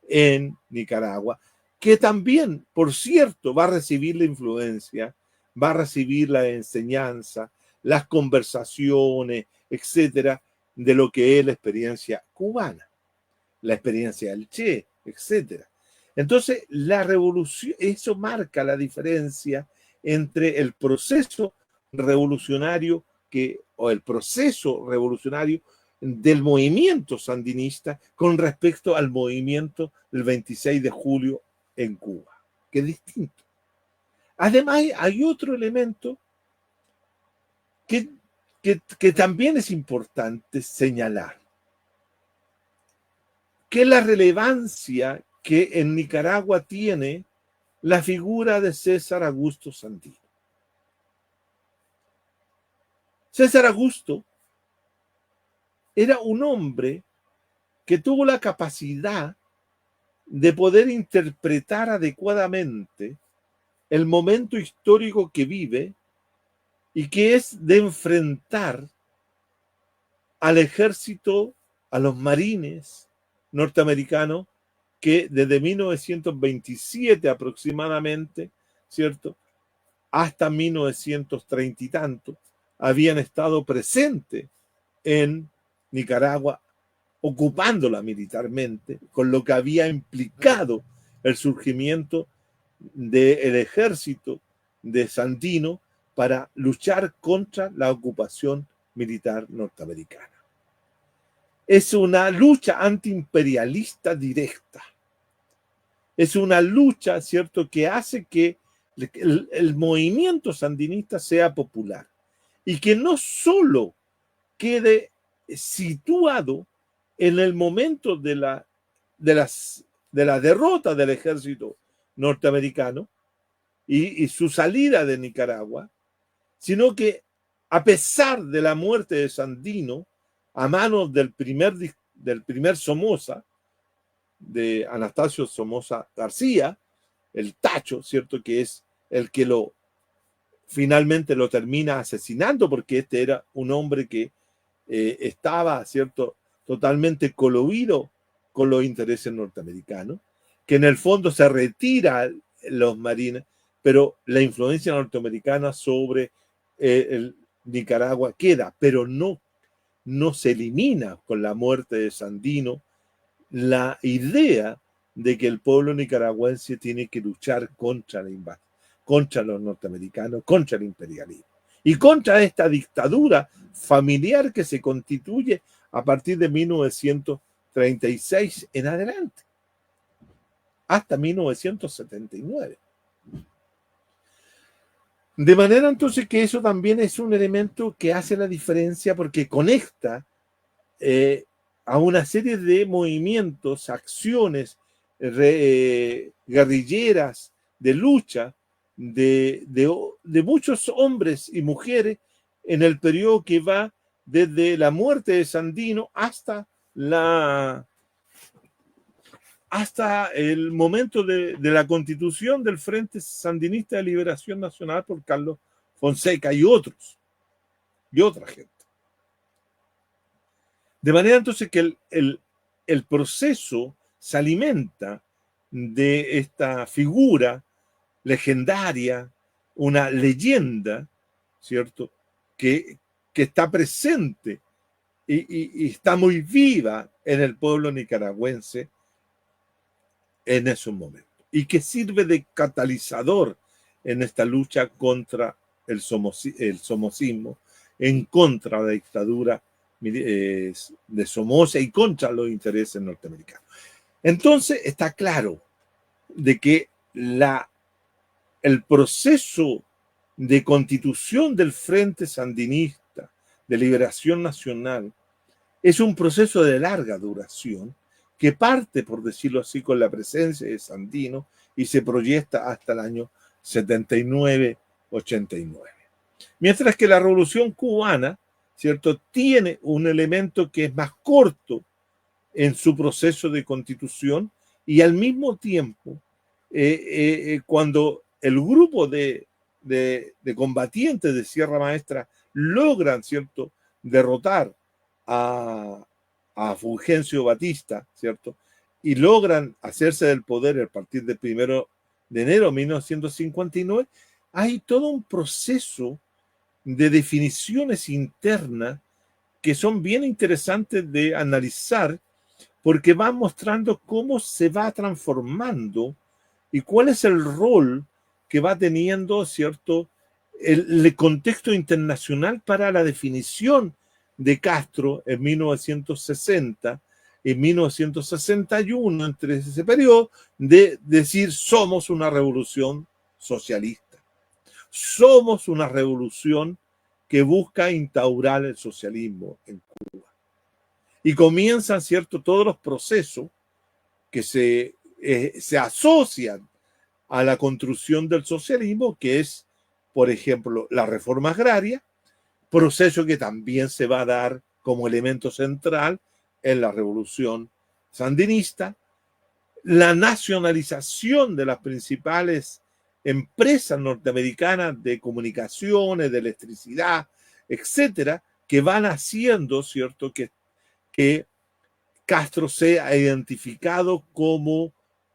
en Nicaragua, que también, por cierto, va a recibir la influencia, va a recibir la enseñanza, las conversaciones, etcétera, de lo que es la experiencia cubana, la experiencia del Che, etcétera. Entonces, la revolución, eso marca la diferencia entre el proceso revolucionario o el proceso revolucionario del movimiento sandinista con respecto al movimiento del 26 de julio en Cuba, que es distinto. Además, hay otro elemento que también es importante señalar, que es la relevancia que en Nicaragua tiene la figura de César Augusto Sandino. César Augusto era un hombre que tuvo la capacidad de poder interpretar adecuadamente el momento histórico que vive y que es de enfrentar al ejército, a los marines norteamericanos que desde 1927 aproximadamente, ¿cierto?, hasta 1930 y tanto, habían estado presentes en Nicaragua, ocupándola militarmente, con lo que había implicado el surgimiento del ejército de Sandino para luchar contra la ocupación militar norteamericana. Es una lucha antiimperialista directa. Es una lucha, ¿cierto?, que hace que el movimiento sandinista sea popular y que no solo quede situado en el momento de la derrota del ejército norteamericano y su salida de Nicaragua, sino que a pesar de la muerte de Sandino a manos del primer Somoza, de Anastasio Somoza García, el Tacho, ¿cierto?, que es el que finalmente lo termina asesinando, porque este era un hombre que estaba, ¿cierto?, totalmente coluido con los intereses norteamericanos, que en el fondo se retira los marines, pero la influencia norteamericana sobre el Nicaragua queda, pero no se elimina con la muerte de Sandino la idea de que el pueblo nicaragüense tiene que luchar contra la invasión, contra los norteamericanos, contra el imperialismo y contra esta dictadura familiar que se constituye a partir de 1936 en adelante, hasta 1979. De manera entonces que eso también es un elemento que hace la diferencia porque conecta a una serie de movimientos, acciones guerrilleras, de lucha de muchos hombres y mujeres en el periodo que va desde la muerte de Sandino hasta el momento de la constitución del Frente Sandinista de Liberación Nacional por Carlos Fonseca y otra gente. De manera entonces que el proceso se alimenta de esta figura legendaria, una leyenda, ¿cierto?, que está presente y está muy viva en el pueblo nicaragüense en esos momentos y que sirve de catalizador en esta lucha contra el somocismo, en contra de la dictadura de Somoza y contra los intereses norteamericanos. Entonces está claro de que el proceso de constitución del Frente Sandinista de Liberación Nacional es un proceso de larga duración que parte, por decirlo así, con la presencia de Sandino y se proyecta hasta el año 79-89. Mientras que la Revolución Cubana, ¿cierto?, tiene un elemento que es más corto en su proceso de constitución y al mismo tiempo, cuando el grupo de combatientes de Sierra Maestra logran, ¿cierto?, derrotar a Fulgencio Batista, ¿cierto?, y logran hacerse del poder a partir del 1 de enero de 1959, hay todo un proceso de definiciones internas que son bien interesantes de analizar porque van mostrando cómo se va transformando y cuál es el rol que va teniendo, ¿cierto?, el contexto internacional para la definición de Castro en 1960, en 1961, entre ese periodo, de decir somos una revolución socialista. Somos una revolución que busca instaurar el socialismo en Cuba. Y comienzan, ¿cierto?, todos los procesos que se asocian a la construcción del socialismo, que es, por ejemplo, la reforma agraria, proceso que también se va a dar como elemento central en la revolución sandinista, la nacionalización de las principales empresas norteamericanas de comunicaciones, de electricidad, etcétera, que van haciendo, ¿cierto?, que Castro sea identificado como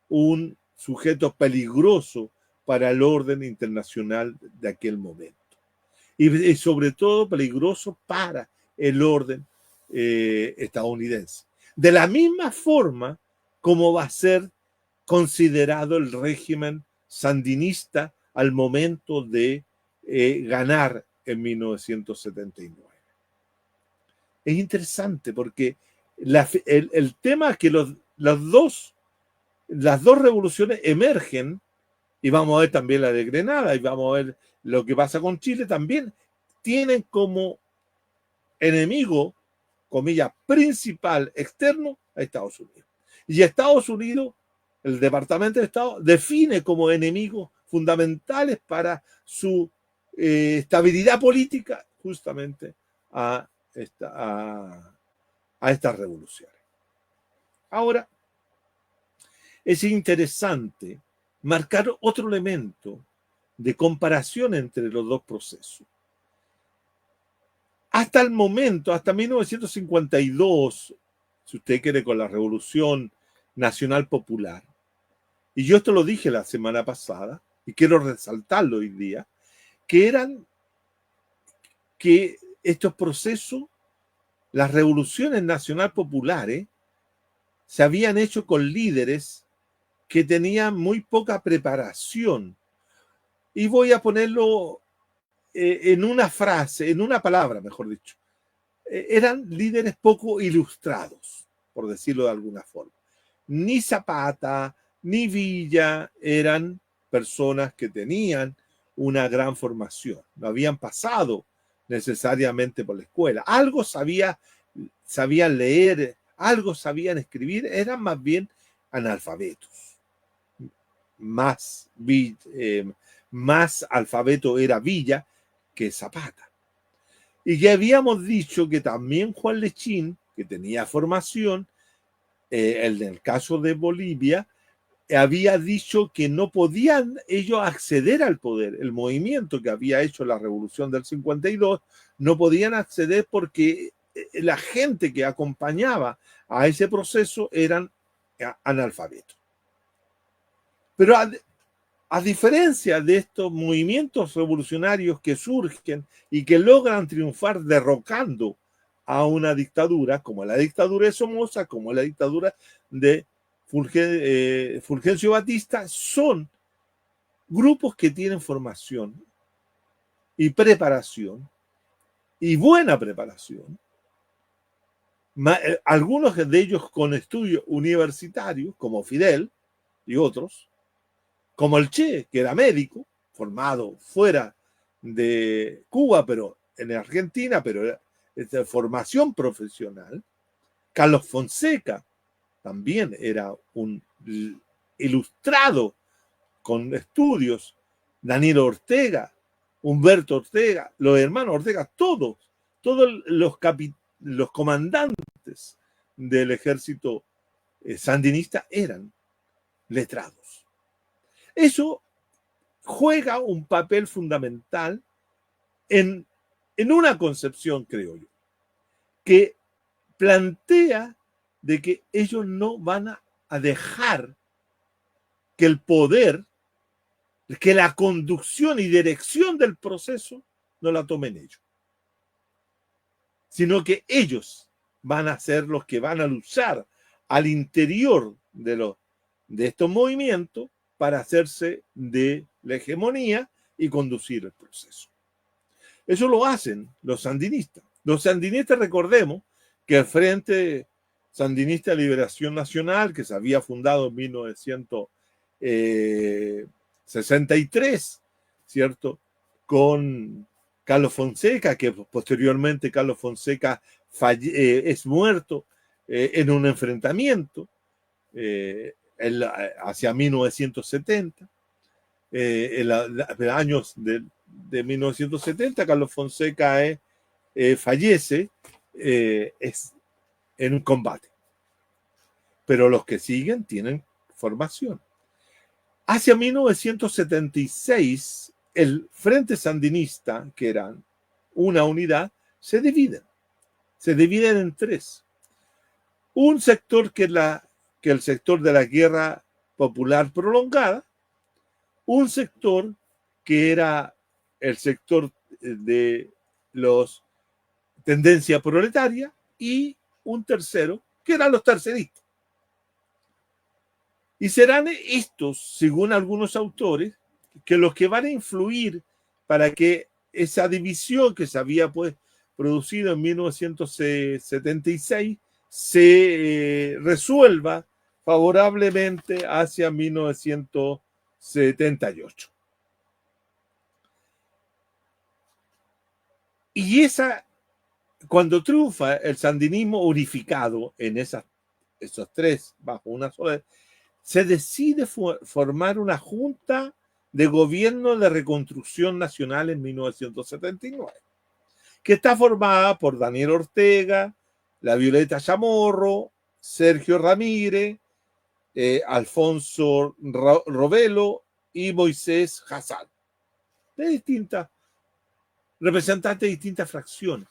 un sujeto peligroso para el orden internacional de aquel momento. Y sobre todo peligroso para el orden estadounidense. De la misma forma como va a ser considerado el régimen sandinista al momento de ganar en 1979. Es interesante porque el tema es que las dos revoluciones emergen, y vamos a ver también la de Grenada, y vamos a ver lo que pasa con Chile, también tienen como enemigo, comillas, principal externo a Estados Unidos. Y Estados Unidos, el Departamento de Estado, define como enemigos fundamentales para su estabilidad política justamente a estas revoluciones. Ahora, es interesante marcar otro elemento de comparación entre los dos procesos. Hasta el momento, hasta 1952, si usted quiere, con la Revolución Nacional Popular, y yo esto lo dije la semana pasada, y quiero resaltarlo hoy día, que estos procesos, las revoluciones nacional populares, se habían hecho con líderes que tenían muy poca preparación. Y voy a ponerlo en una frase, en una palabra, mejor dicho. Eran líderes poco ilustrados, por decirlo de alguna forma. Ni Zapata, ni Villa eran personas que tenían una gran formación. No habían pasado necesariamente por la escuela. Algo sabían leer, algo sabían escribir, eran más bien analfabetos. Más alfabeto era Villa que Zapata. Y ya habíamos dicho que también Juan Lechín, que tenía formación, en el caso de Bolivia, había dicho que no podían ellos acceder al poder. El movimiento que había hecho la Revolución del 52 no podían acceder porque la gente que acompañaba a ese proceso eran analfabetos. Pero a diferencia de estos movimientos revolucionarios que surgen y que logran triunfar derrocando a una dictadura, como la dictadura de Somoza, como la dictadura de Fulgencio Batista, son grupos que tienen formación y preparación, y buena preparación, algunos de ellos con estudios universitarios, como Fidel y otros, como el Che, que era médico, formado fuera de Cuba, pero en Argentina, pero de formación profesional. Carlos Fonseca también era un ilustrado con estudios. Daniel Ortega, Humberto Ortega, los hermanos Ortega, todos los comandantes del ejército sandinista eran letrados. Eso juega un papel fundamental en una concepción, creo yo, que plantea de que ellos no van a dejar que el poder, que la conducción y dirección del proceso no la tomen ellos, sino que ellos van a ser los que van a luchar al interior de estos movimientos para hacerse de la hegemonía y conducir el proceso. Eso lo hacen los sandinistas. Los sandinistas, recordemos que el Frente Sandinista de Liberación Nacional, que se había fundado en 1963, ¿cierto? Con Carlos Fonseca, que posteriormente Carlos Fonseca es muerto en un enfrentamiento hacia 1970. En los años de 1970, Carlos Fonseca fallece en un combate. Pero los que siguen tienen formación. Hacia 1976, el Frente Sandinista, que eran una unidad, se dividen en tres. Un sector que el sector de la guerra popular prolongada, un sector que era el sector de los tendencia proletaria y un tercero que eran los terceristas. Y serán estos, según algunos autores, que los que van a influir para que esa división que se había producido en 1976 se resuelva favorablemente hacia 1978. Y cuando triunfa el sandinismo unificado en esos tres bajo una sola, se decide formar una junta de gobierno de reconstrucción nacional en 1979, que está formada por Daniel Ortega, la Violeta Chamorro, Sergio Ramírez, Alfonso Robelo y Moisés Hassan, de distintas representantes de distintas fracciones.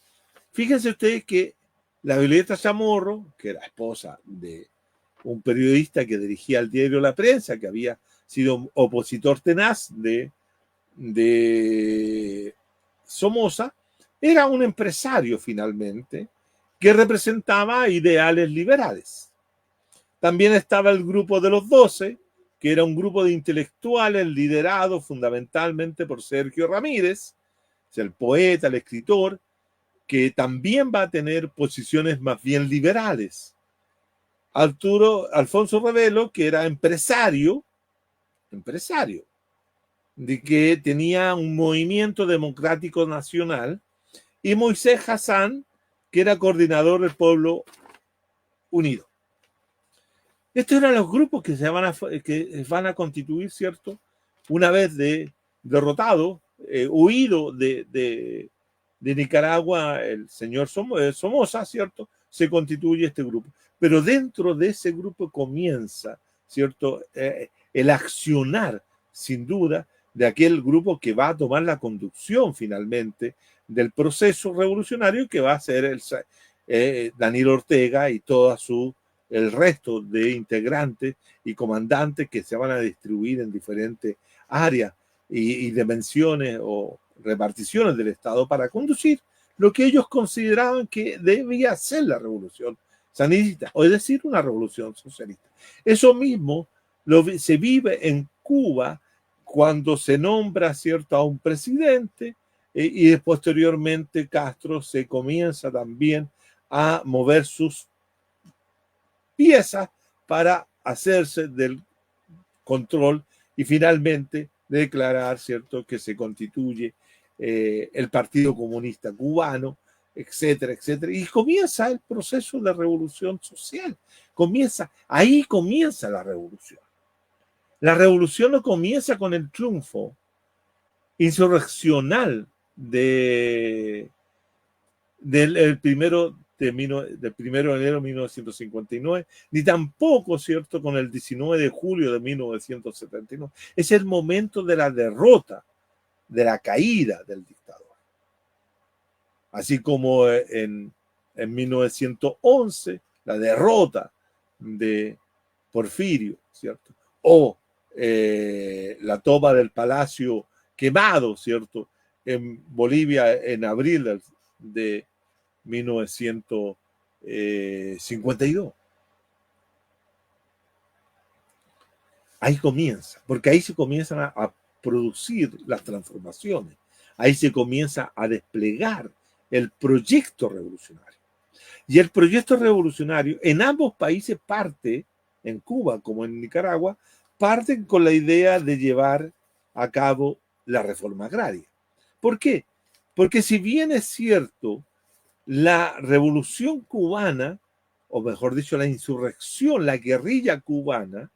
Fíjense ustedes que la Violeta Chamorro, que era esposa de un periodista que dirigía el diario La Prensa, que había sido opositor tenaz de Somoza, era un empresario finalmente que representaba ideales liberales. También estaba el grupo de los 12, que era un grupo de intelectuales liderado fundamentalmente por Sergio Ramírez, el poeta, el escritor, que también va a tener posiciones más bien liberales. Alfonso Rebelo, que era empresario, de que tenía un movimiento democrático nacional, y Moisés Hassan, que era coordinador del Pueblo Unido. Estos eran los grupos que que van a constituir, ¿cierto? Una vez derrotado, huido de Nicaragua el señor Somoza, ¿cierto? Se constituye este grupo. Pero dentro de ese grupo comienza, ¿cierto? El accionar, sin duda, de aquel grupo que va a tomar la conducción finalmente del proceso revolucionario, que va a ser Daniel Ortega y el resto de integrantes y comandantes que se van a distribuir en diferentes áreas y dimensiones o reparticiones del Estado para conducir lo que ellos consideraban que debía ser la revolución sandinista, o es decir, una revolución socialista. Eso mismo se vive en Cuba cuando se nombra, ¿cierto?, a un presidente y posteriormente Castro se comienza también a mover sus piezas para hacerse del control y finalmente declarar, ¿cierto?, que se constituye el Partido Comunista Cubano, etcétera, etcétera. Y comienza el proceso de revolución social. Ahí comienza la revolución. La revolución no comienza con el triunfo insurreccional del 1 de enero de 1959, ni tampoco, ¿cierto?, con el 19 de julio de 1979. Es el momento de la derrota, de la caída del dictador. Así como en 1911, la derrota de Porfirio, ¿cierto? O la toma del Palacio Quemado, ¿cierto?, en Bolivia en abril de 1952. Ahí comienza, porque ahí se comienzan a producir las transformaciones, ahí se comienza a desplegar el proyecto revolucionario. Y el proyecto revolucionario en ambos países parte, en Cuba como en Nicaragua, parten con la idea de llevar a cabo la reforma agraria. ¿Por qué? Porque si bien es cierto, la revolución cubana, o mejor dicho, la insurrección, la guerrilla cubana,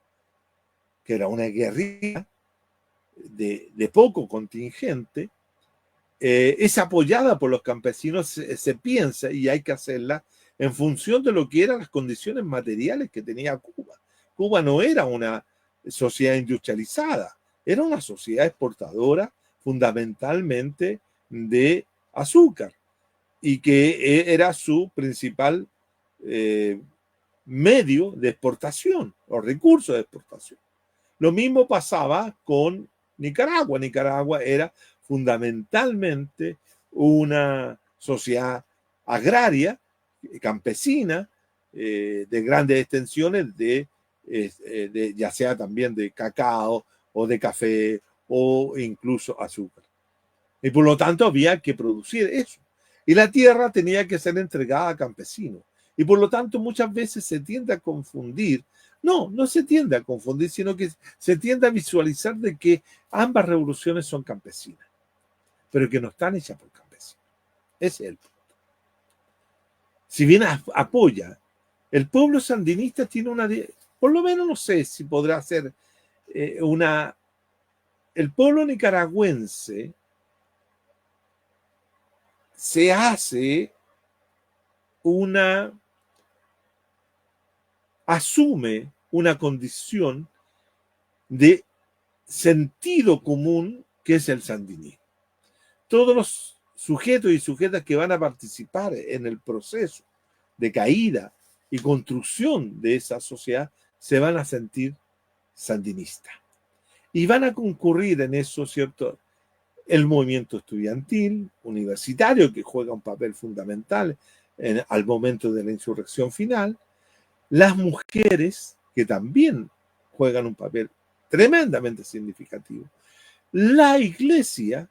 que era una guerrilla de poco contingente, es apoyada por los campesinos, se piensa, y hay que hacerla en función de lo que eran las condiciones materiales que tenía Cuba. Cuba no era una sociedad industrializada, era una sociedad exportadora fundamentalmente de azúcar, y que era su principal medio de exportación, o recurso de exportación. Lo mismo pasaba con Nicaragua. Nicaragua era fundamentalmente una sociedad agraria, campesina, de grandes extensiones, ya sea también de cacao o de café o incluso azúcar. Y por lo tanto había que producir eso. Y la tierra tenía que ser entregada a campesinos. Y por lo tanto muchas veces se tiende a confundir. No se tiende a confundir, sino que se tiende a visualizar de que ambas revoluciones son campesinas, pero que no están hechas por campesinos. Ese es el punto. Si bien apoya, el pueblo sandinista tiene por lo menos no sé si podrá ser el pueblo nicaragüense se hace asume una condición de sentido común que es el sandinismo. Todos los sujetos y sujetas que van a participar en el proceso de caída y construcción de esa sociedad se van a sentir sandinistas. Y van a concurrir en eso, ¿cierto?, el movimiento estudiantil, universitario, que juega un papel fundamental al momento de la insurrección final, las mujeres, que también juegan un papel tremendamente significativo, la iglesia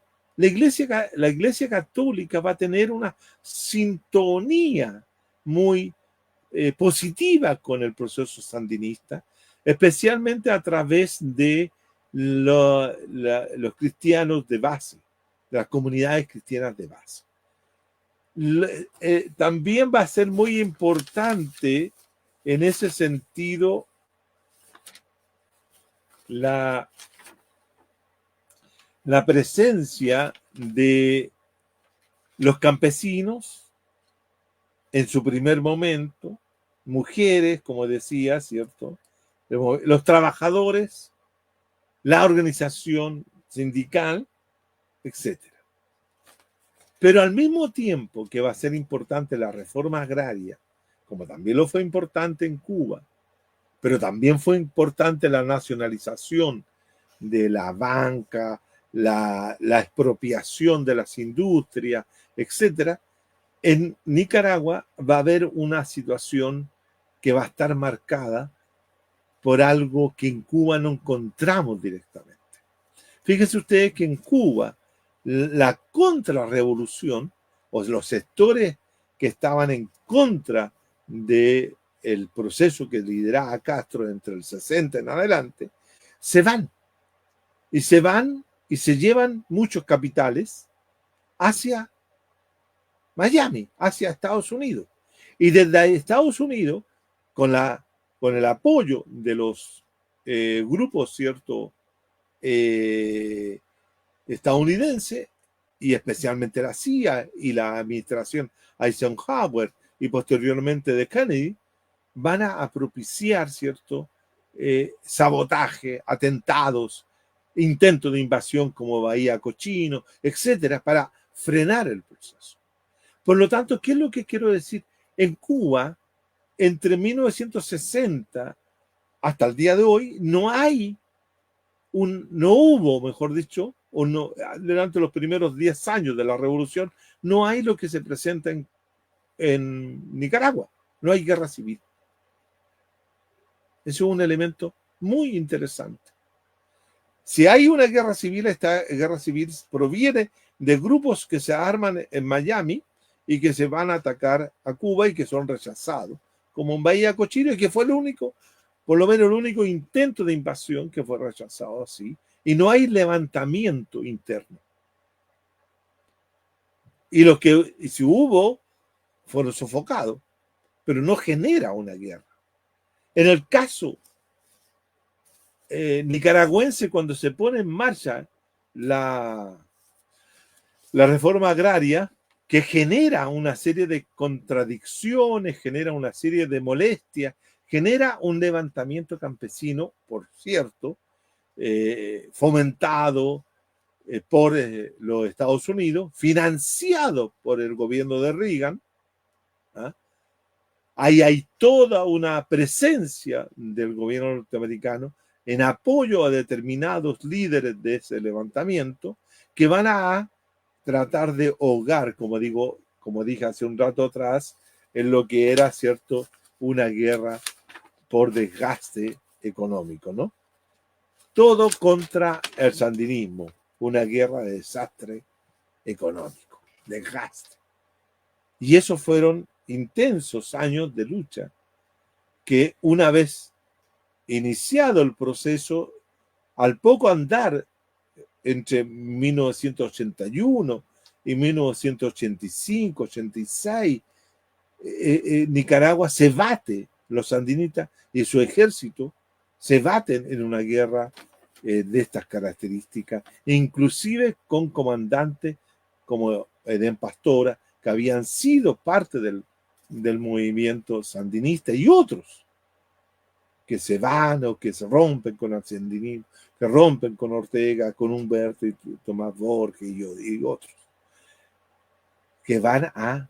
católica va a tener una sintonía muy positiva con el proceso sandinista, especialmente a través de los cristianos de base, de las comunidades cristianas de base. También va a ser muy importante en ese sentido la presencia de los campesinos en su primer momento, mujeres, como decía, ¿cierto?, los trabajadores, la organización sindical, etc. Pero al mismo tiempo que va a ser importante la reforma agraria, como también lo fue importante en Cuba, pero también fue importante la nacionalización de la banca, la expropiación de las industrias, etc. En Nicaragua va a haber una situación que va a estar marcada por algo que en Cuba no encontramos directamente. Fíjense ustedes que en Cuba la contrarrevolución, o los sectores que estaban en contra del proceso que lideraba Castro entre el 60 en adelante, se van y se llevan muchos capitales hacia Miami, hacia Estados Unidos. Y desde Estados Unidos, con el apoyo de los grupos, ¿cierto?, estadounidense, y especialmente la CIA y la administración Eisenhower y posteriormente de Kennedy, van a propiciar, ¿cierto?, sabotaje, atentados, intentos de invasión como Bahía Cochino, etcétera, para frenar el proceso. Por lo tanto, ¿qué es lo que quiero decir? En Cuba, entre 1960 hasta el día de hoy, no hubo, mejor dicho, o no, durante los primeros 10 años de la revolución, no hay lo que se presenta en Nicaragua. No hay guerra civil. Eso es un elemento muy interesante. Si hay una guerra civil, esta guerra civil proviene de grupos que se arman en Miami y que se van a atacar a Cuba y que son rechazados, como en Bahía Cochino, y que fue el único, por lo menos el único intento de invasión que fue rechazado así, y no hay levantamiento interno. Y los que, si hubo, fueron sofocados, pero no genera una guerra. En el caso nicaragüense, cuando se pone en marcha la reforma agraria, que genera una serie de contradicciones, genera una serie de molestias, genera un levantamiento campesino, por cierto, fomentado por los Estados Unidos, financiado por el gobierno de Reagan. Ahí hay toda una presencia del gobierno norteamericano en apoyo a determinados líderes de ese levantamiento que van a tratar de ahogar, como dije hace un rato atrás, en lo que era, ¿cierto?, una guerra por desgaste económico, ¿no? Todo contra el sandinismo, una guerra de desastre económico, desgaste. Y esos fueron intensos años de lucha que, una vez iniciado el proceso, al poco andar entre 1981 y 1985, 86, Nicaragua se bate, los sandinistas y su ejército se baten en una guerra de estas características, inclusive con comandantes como Edén Pastora, que habían sido parte del movimiento sandinista, y otros que se van o que se rompen con el sandinismo, que rompen con Ortega, con Humberto y Tomás Borges y otros, que van a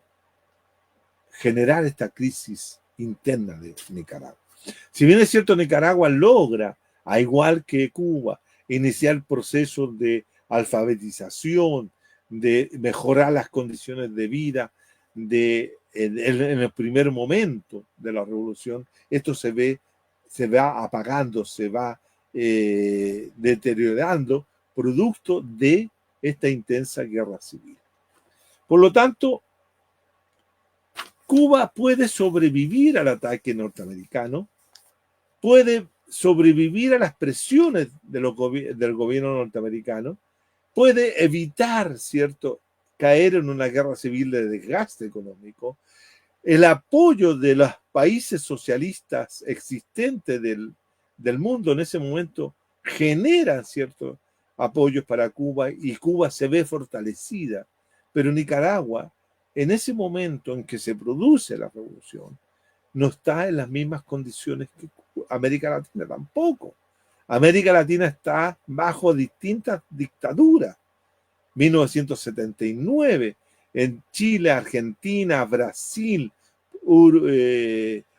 generar esta crisis interna de Nicaragua. Si bien es cierto, Nicaragua logra, a igual que Cuba, iniciar procesos de alfabetización, de mejorar las condiciones de vida en el primer momento de la revolución, esto se va apagando, se va deteriorando, producto de esta intensa guerra civil. Por lo tanto, Cuba puede sobrevivir al ataque norteamericano, puede sobrevivir a las presiones del gobierno norteamericano, puede evitar, ¿cierto?, caer en una guerra civil de desgaste económico. El apoyo de los países socialistas existentes del mundo en ese momento genera ciertos apoyos para Cuba, y Cuba se ve fortalecida. Pero Nicaragua, en ese momento en que se produce la revolución, no está en las mismas condiciones que América Latina tampoco. América Latina está bajo distintas dictaduras. 1979, en Chile, Argentina, Brasil,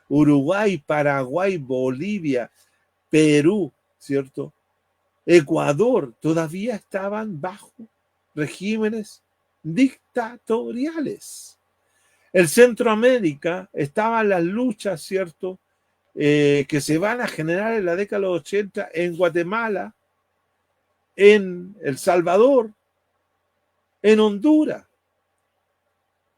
Uruguay, Paraguay, Bolivia, Perú, ¿cierto?, Ecuador, todavía estaban bajo regímenes dictatoriales. En Centroamérica estaban las luchas, ¿cierto?, que se van a generar en la década de los 80 en Guatemala, en El Salvador, en Honduras.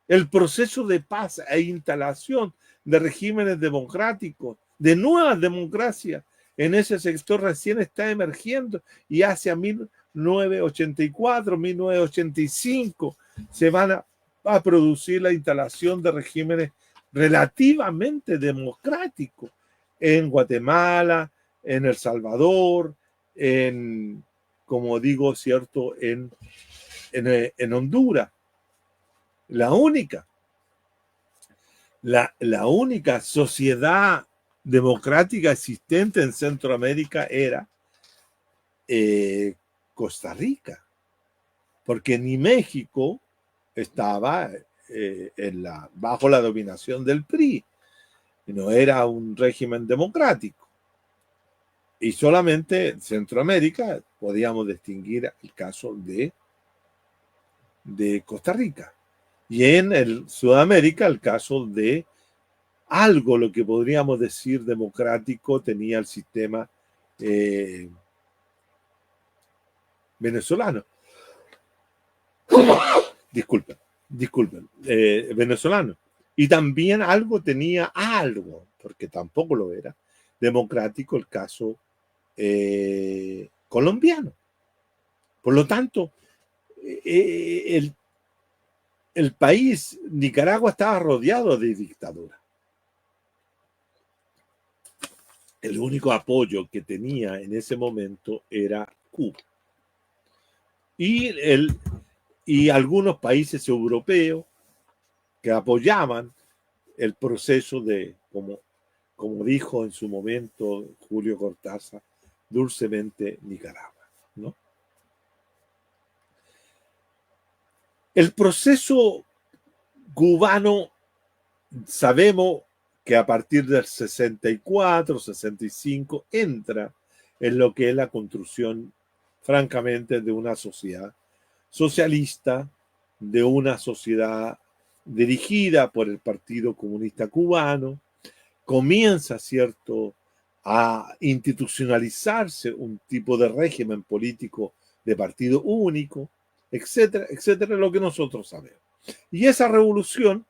El proceso de paz e instalación de regímenes democráticos, de nuevas democracias, en ese sector recién está emergiendo, y hacia 1984, 1985 se van a producir la instalación de regímenes relativamente democráticos en Guatemala, en El Salvador, en, como digo, cierto, en Honduras. La única sociedad democrática existente en Centroamérica era Costa Rica, porque ni México estaba bajo la dominación del PRI, no era un régimen democrático. Y solamente en Centroamérica podíamos distinguir el caso de Costa Rica. Y en Sudamérica el caso de algo, lo que podríamos decir democrático, tenía el sistema venezolano. Disculpen, venezolano. Y también tenía algo, porque tampoco lo era, democrático el caso colombiano. Por lo tanto, el país, Nicaragua, estaba rodeado de dictadura. El único apoyo que tenía en ese momento era Cuba. Y algunos países europeos que apoyaban el proceso de, como dijo en su momento Julio Cortázar, dulcemente Nicaragua, ¿no? El proceso cubano, sabemos que a partir del 64, 65, entra en lo que es la construcción, francamente, de una sociedad socialista, de una sociedad dirigida por el Partido Comunista Cubano. Comienza, ¿cierto?, a institucionalizarse un tipo de régimen político de partido único, etcétera, etcétera, lo que nosotros sabemos. Y esa revolución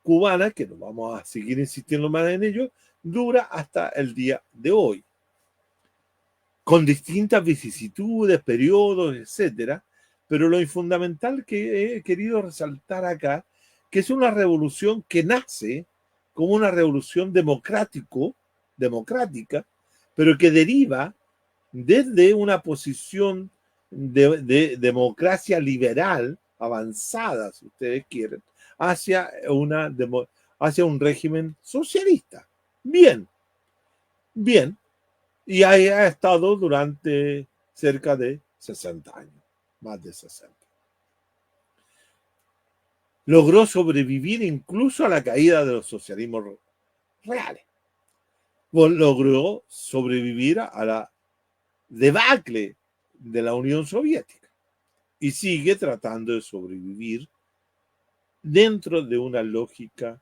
cubana, que no vamos a seguir insistiendo más en ello, dura hasta el día de hoy, con distintas vicisitudes, periodos, etcétera. Pero lo fundamental que he querido resaltar acá, que es una revolución que nace como una revolución democrática, pero que deriva desde una posición de democracia liberal avanzada, si ustedes quieren, hacia un régimen socialista. Bien. Y ahí ha estado durante cerca de 60 años, más de 60. Logró sobrevivir incluso a la caída de los socialismos reales. Logró sobrevivir a la debacle de la Unión Soviética y sigue tratando de sobrevivir dentro de una lógica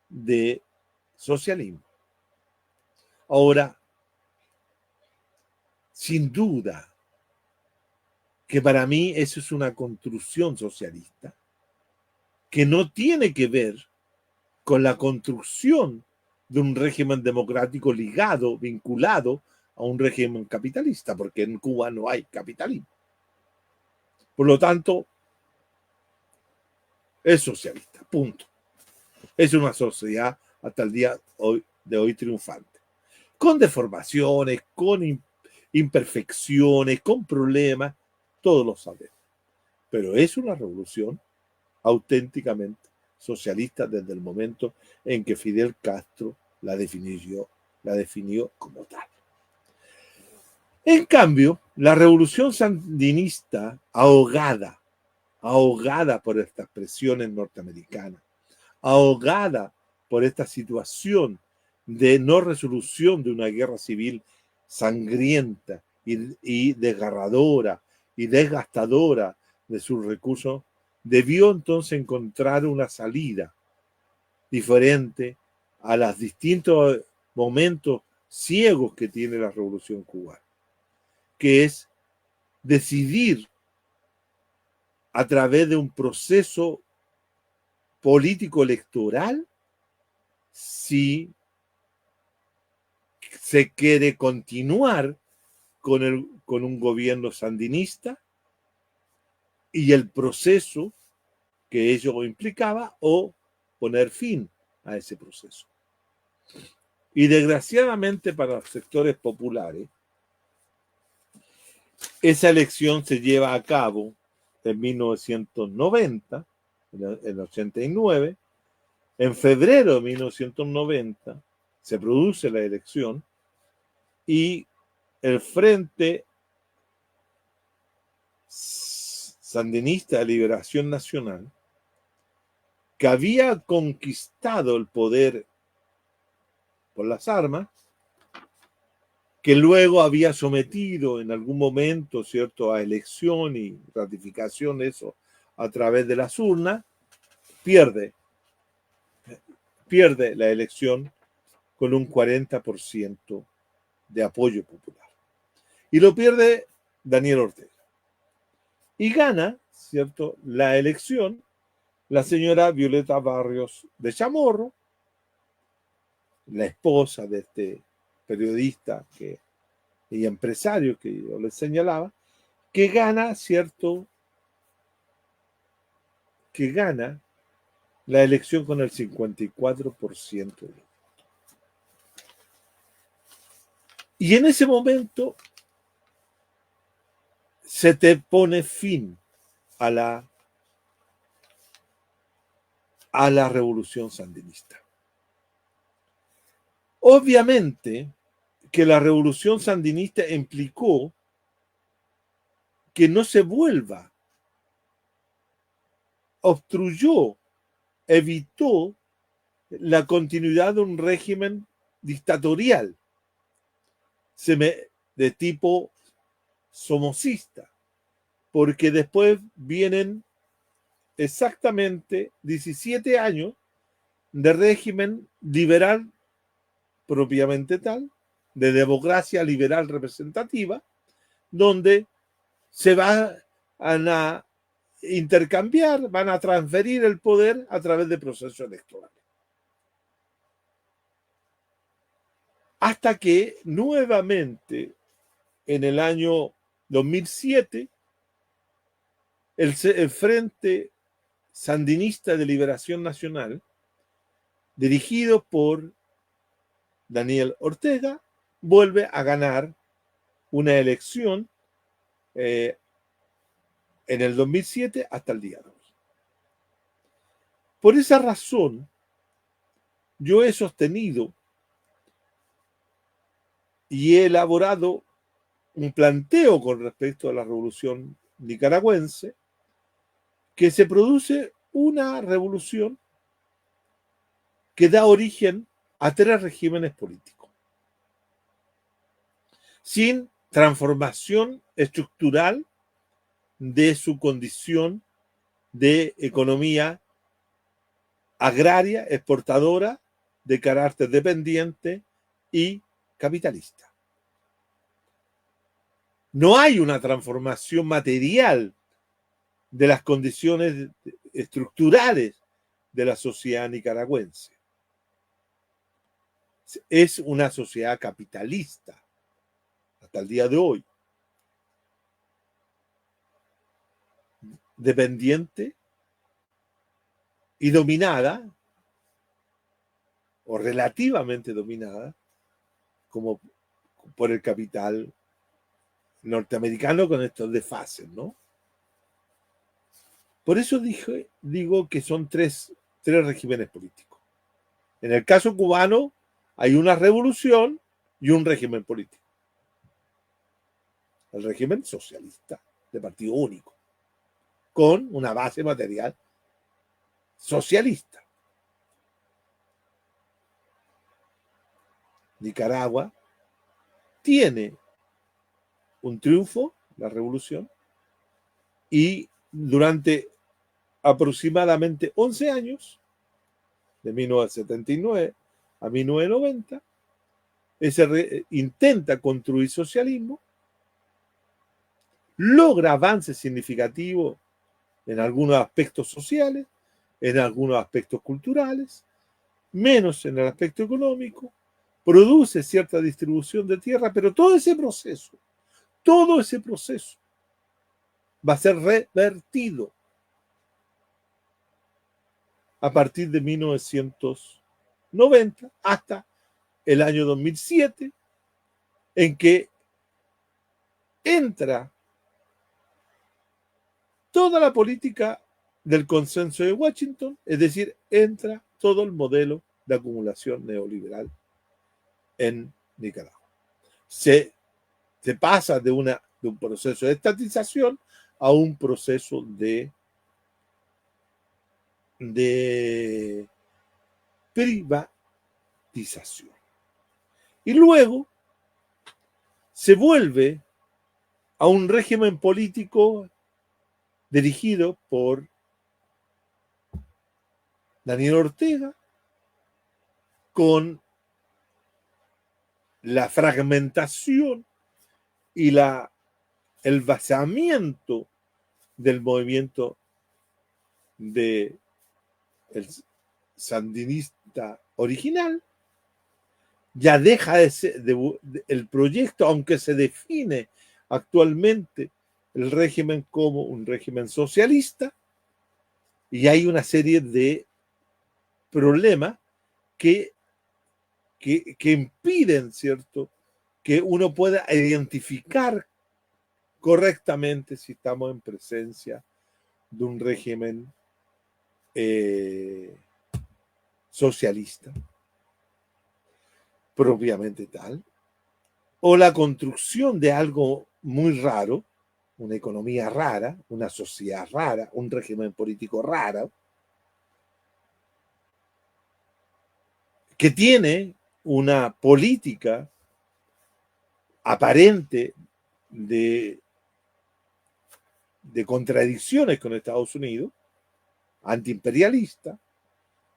de socialismo. Ahora, sin duda que para mí eso es una construcción socialista que no tiene que ver con la construcción de un régimen democrático vinculado a un régimen capitalista, porque en Cuba no hay capitalismo. Por lo tanto, es socialista, punto. Es una sociedad hasta el día de hoy triunfante, con deformaciones, con imperfecciones, con problemas, todos lo sabemos. Pero es una revolución auténticamente socialista desde el momento en que Fidel Castro la definió como tal. En cambio, la revolución sandinista, ahogada por estas presiones norteamericanas, ahogada por esta situación de no resolución de una guerra civil sangrienta y desgarradora y desgastadora de sus recursos, debió entonces encontrar una salida diferente a los distintos momentos ciegos que tiene la revolución cubana, que es decidir a través de un proceso político electoral si se quiere continuar con un gobierno sandinista y el proceso que ello implicaba o poner fin a ese proceso. Y desgraciadamente para los sectores populares, esa elección se lleva a cabo en 1990, en el 89. En febrero de 1990 se produce la elección y el Frente Sandinista de Liberación Nacional, que había conquistado el poder por las armas, que luego había sometido en algún momento, ¿cierto?, a elección y ratificación de eso a través de las urnas, pierde la elección con un 40% de apoyo popular. Y lo pierde Daniel Ortega. Y gana, ¿cierto?, la elección la señora Violeta Barrios de Chamorro, la esposa de este periodista y empresario que yo les señalaba, que gana, ¿cierto?, que gana la elección con el 54% de votos. Y en ese momento se te pone fin a la revolución sandinista. Obviamente que la revolución sandinista implicó que no se vuelva, obstruyó, evitó la continuidad de un régimen dictatorial de tipo somocista, porque después vienen exactamente 17 años de régimen liberal propiamente tal, de democracia liberal representativa, donde se van a intercambiar, van a transferir el poder a través de procesos electorales. Hasta que nuevamente en el año 2007 el Frente Sandinista de Liberación Nacional, dirigido por Daniel Ortega, vuelve a ganar una elección en el 2007 hasta el día de hoy. Por esa razón, yo he sostenido y he elaborado un planteo con respecto a la revolución nicaragüense, que se produce una revolución que da origen a 3 regímenes políticos, sin transformación estructural de su condición de economía agraria, exportadora, de carácter dependiente y capitalista. No hay una transformación material de las condiciones estructurales de la sociedad nicaragüense. Es una sociedad capitalista hasta el día de hoy, dependiente y dominada, o relativamente dominada, como por el capital norteamericano con estos desfases, ¿no? Por eso digo que son tres regímenes políticos. En el caso cubano hay una revolución y un régimen político. El régimen socialista de partido único, con una base material socialista. Nicaragua tiene un triunfo, la revolución, y durante aproximadamente 11 años, de 1979 a 1990, intenta construir socialismo, logra avances significativos en algunos aspectos sociales, en algunos aspectos culturales, menos en el aspecto económico, produce cierta distribución de tierra, pero todo ese proceso va a ser revertido a partir de 1990 hasta el año 2007, en que entra toda la política del consenso de Washington, es decir, entra todo el modelo de acumulación neoliberal en Nicaragua. Se pasa de un proceso de estatización a un proceso de privatización. Y luego se vuelve a un régimen político dirigido por Daniel Ortega, con la fragmentación y el vaciamiento del movimiento del sandinista original. Ya deja de ser el proyecto, aunque se define actualmente el régimen como un régimen socialista, y hay una serie de problemas que impiden, ¿cierto?, que uno pueda identificar correctamente si estamos en presencia de un régimen socialista propiamente tal, o la construcción de algo muy raro, una economía rara, una sociedad rara, un régimen político raro, que tiene una política aparente de contradicciones con Estados Unidos, antiimperialista,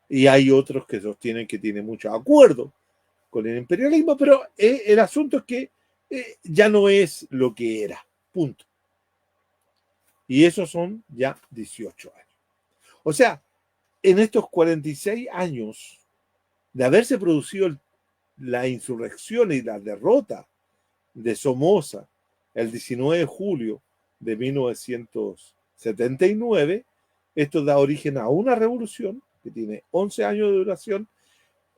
y hay otros que sostienen que tiene mucho acuerdo con el imperialismo, pero el asunto es que ya no es lo que era, punto. Y esos son ya 18 años. O sea, en estos 46 años de haberse producido la insurrección y la derrota de Somoza el 19 de julio de 1979, esto da origen a una revolución que tiene 11 años de duración.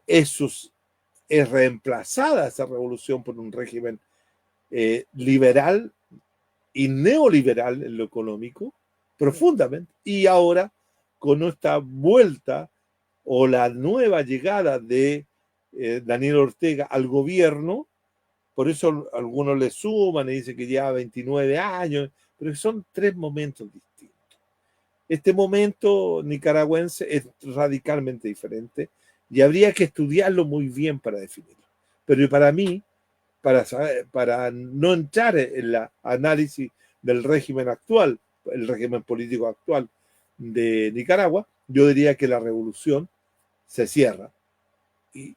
Es reemplazada esa revolución por un régimen liberal y neoliberal en lo económico, profundamente, y ahora con esta vuelta o la nueva llegada de Daniel Ortega al gobierno. Por eso algunos le suman y dicen que lleva 29 años, pero son 3 momentos distintos. Este momento nicaragüense es radicalmente diferente y habría que estudiarlo muy bien para definirlo. Pero para mí, para no entrar en el análisis del régimen actual, el régimen político actual de Nicaragua, yo diría que la revolución se cierra y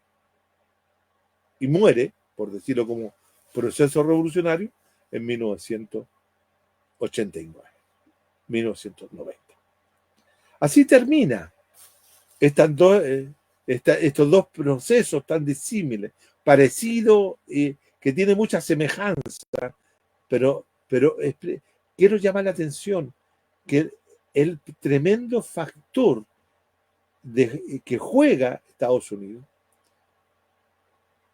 muere, por decirlo como proceso revolucionario, en 1989, 1990. Así termina estos dos procesos tan disímiles, parecidos, que tienen mucha semejanza, pero quiero llamar la atención que el tremendo factor que juega Estados Unidos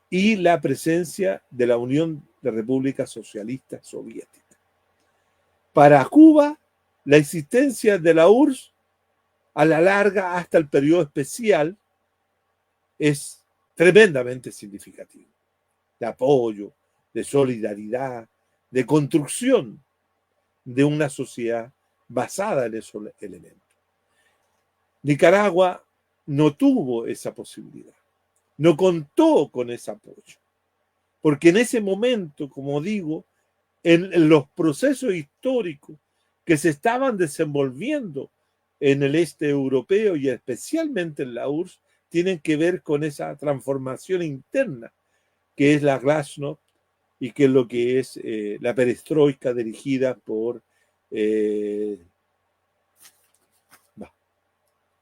y la presencia de la Unión de Repúblicas Socialistas Soviéticas. Para Cuba, la existencia de la URSS a la larga hasta el periodo especial es tremendamente significativo, de apoyo, de solidaridad, de construcción de una sociedad basada en esos elementos. Nicaragua no tuvo esa posibilidad, no contó con ese apoyo, porque en ese momento, como digo, en los procesos históricos que se estaban desenvolviendo en el este europeo y especialmente en la URSS, tienen que ver con esa transformación interna que es la glasnost y que es lo que es la perestroika dirigida por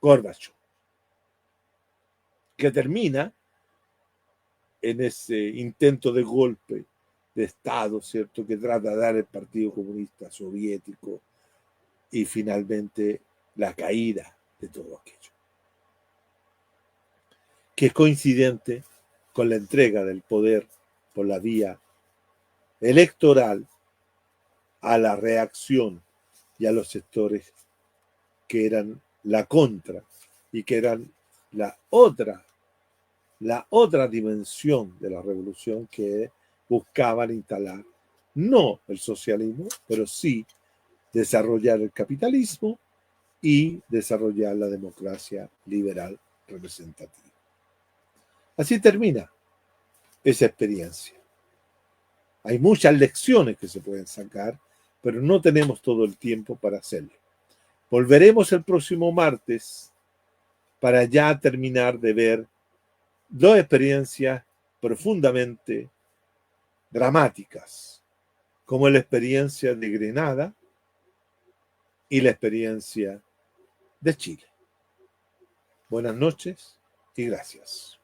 Gorbachev, que termina en ese intento de golpe de Estado, ¿cierto?, que trata de dar el Partido Comunista Soviético y finalmente la caída de todo aquello. que es coincidente con la entrega del poder por la vía electoral a la reacción y a los sectores que eran la contra y que eran la otra dimensión de la revolución, que buscaban instalar no el socialismo, pero sí desarrollar el capitalismo y desarrollar la democracia liberal representativa. Así termina esa experiencia. Hay muchas lecciones que se pueden sacar, pero no tenemos todo el tiempo para hacerlo. Volveremos el próximo martes para ya terminar de ver dos experiencias profundamente dramáticas, como la experiencia de Grenada y la experiencia de Chile. Buenas noches y gracias.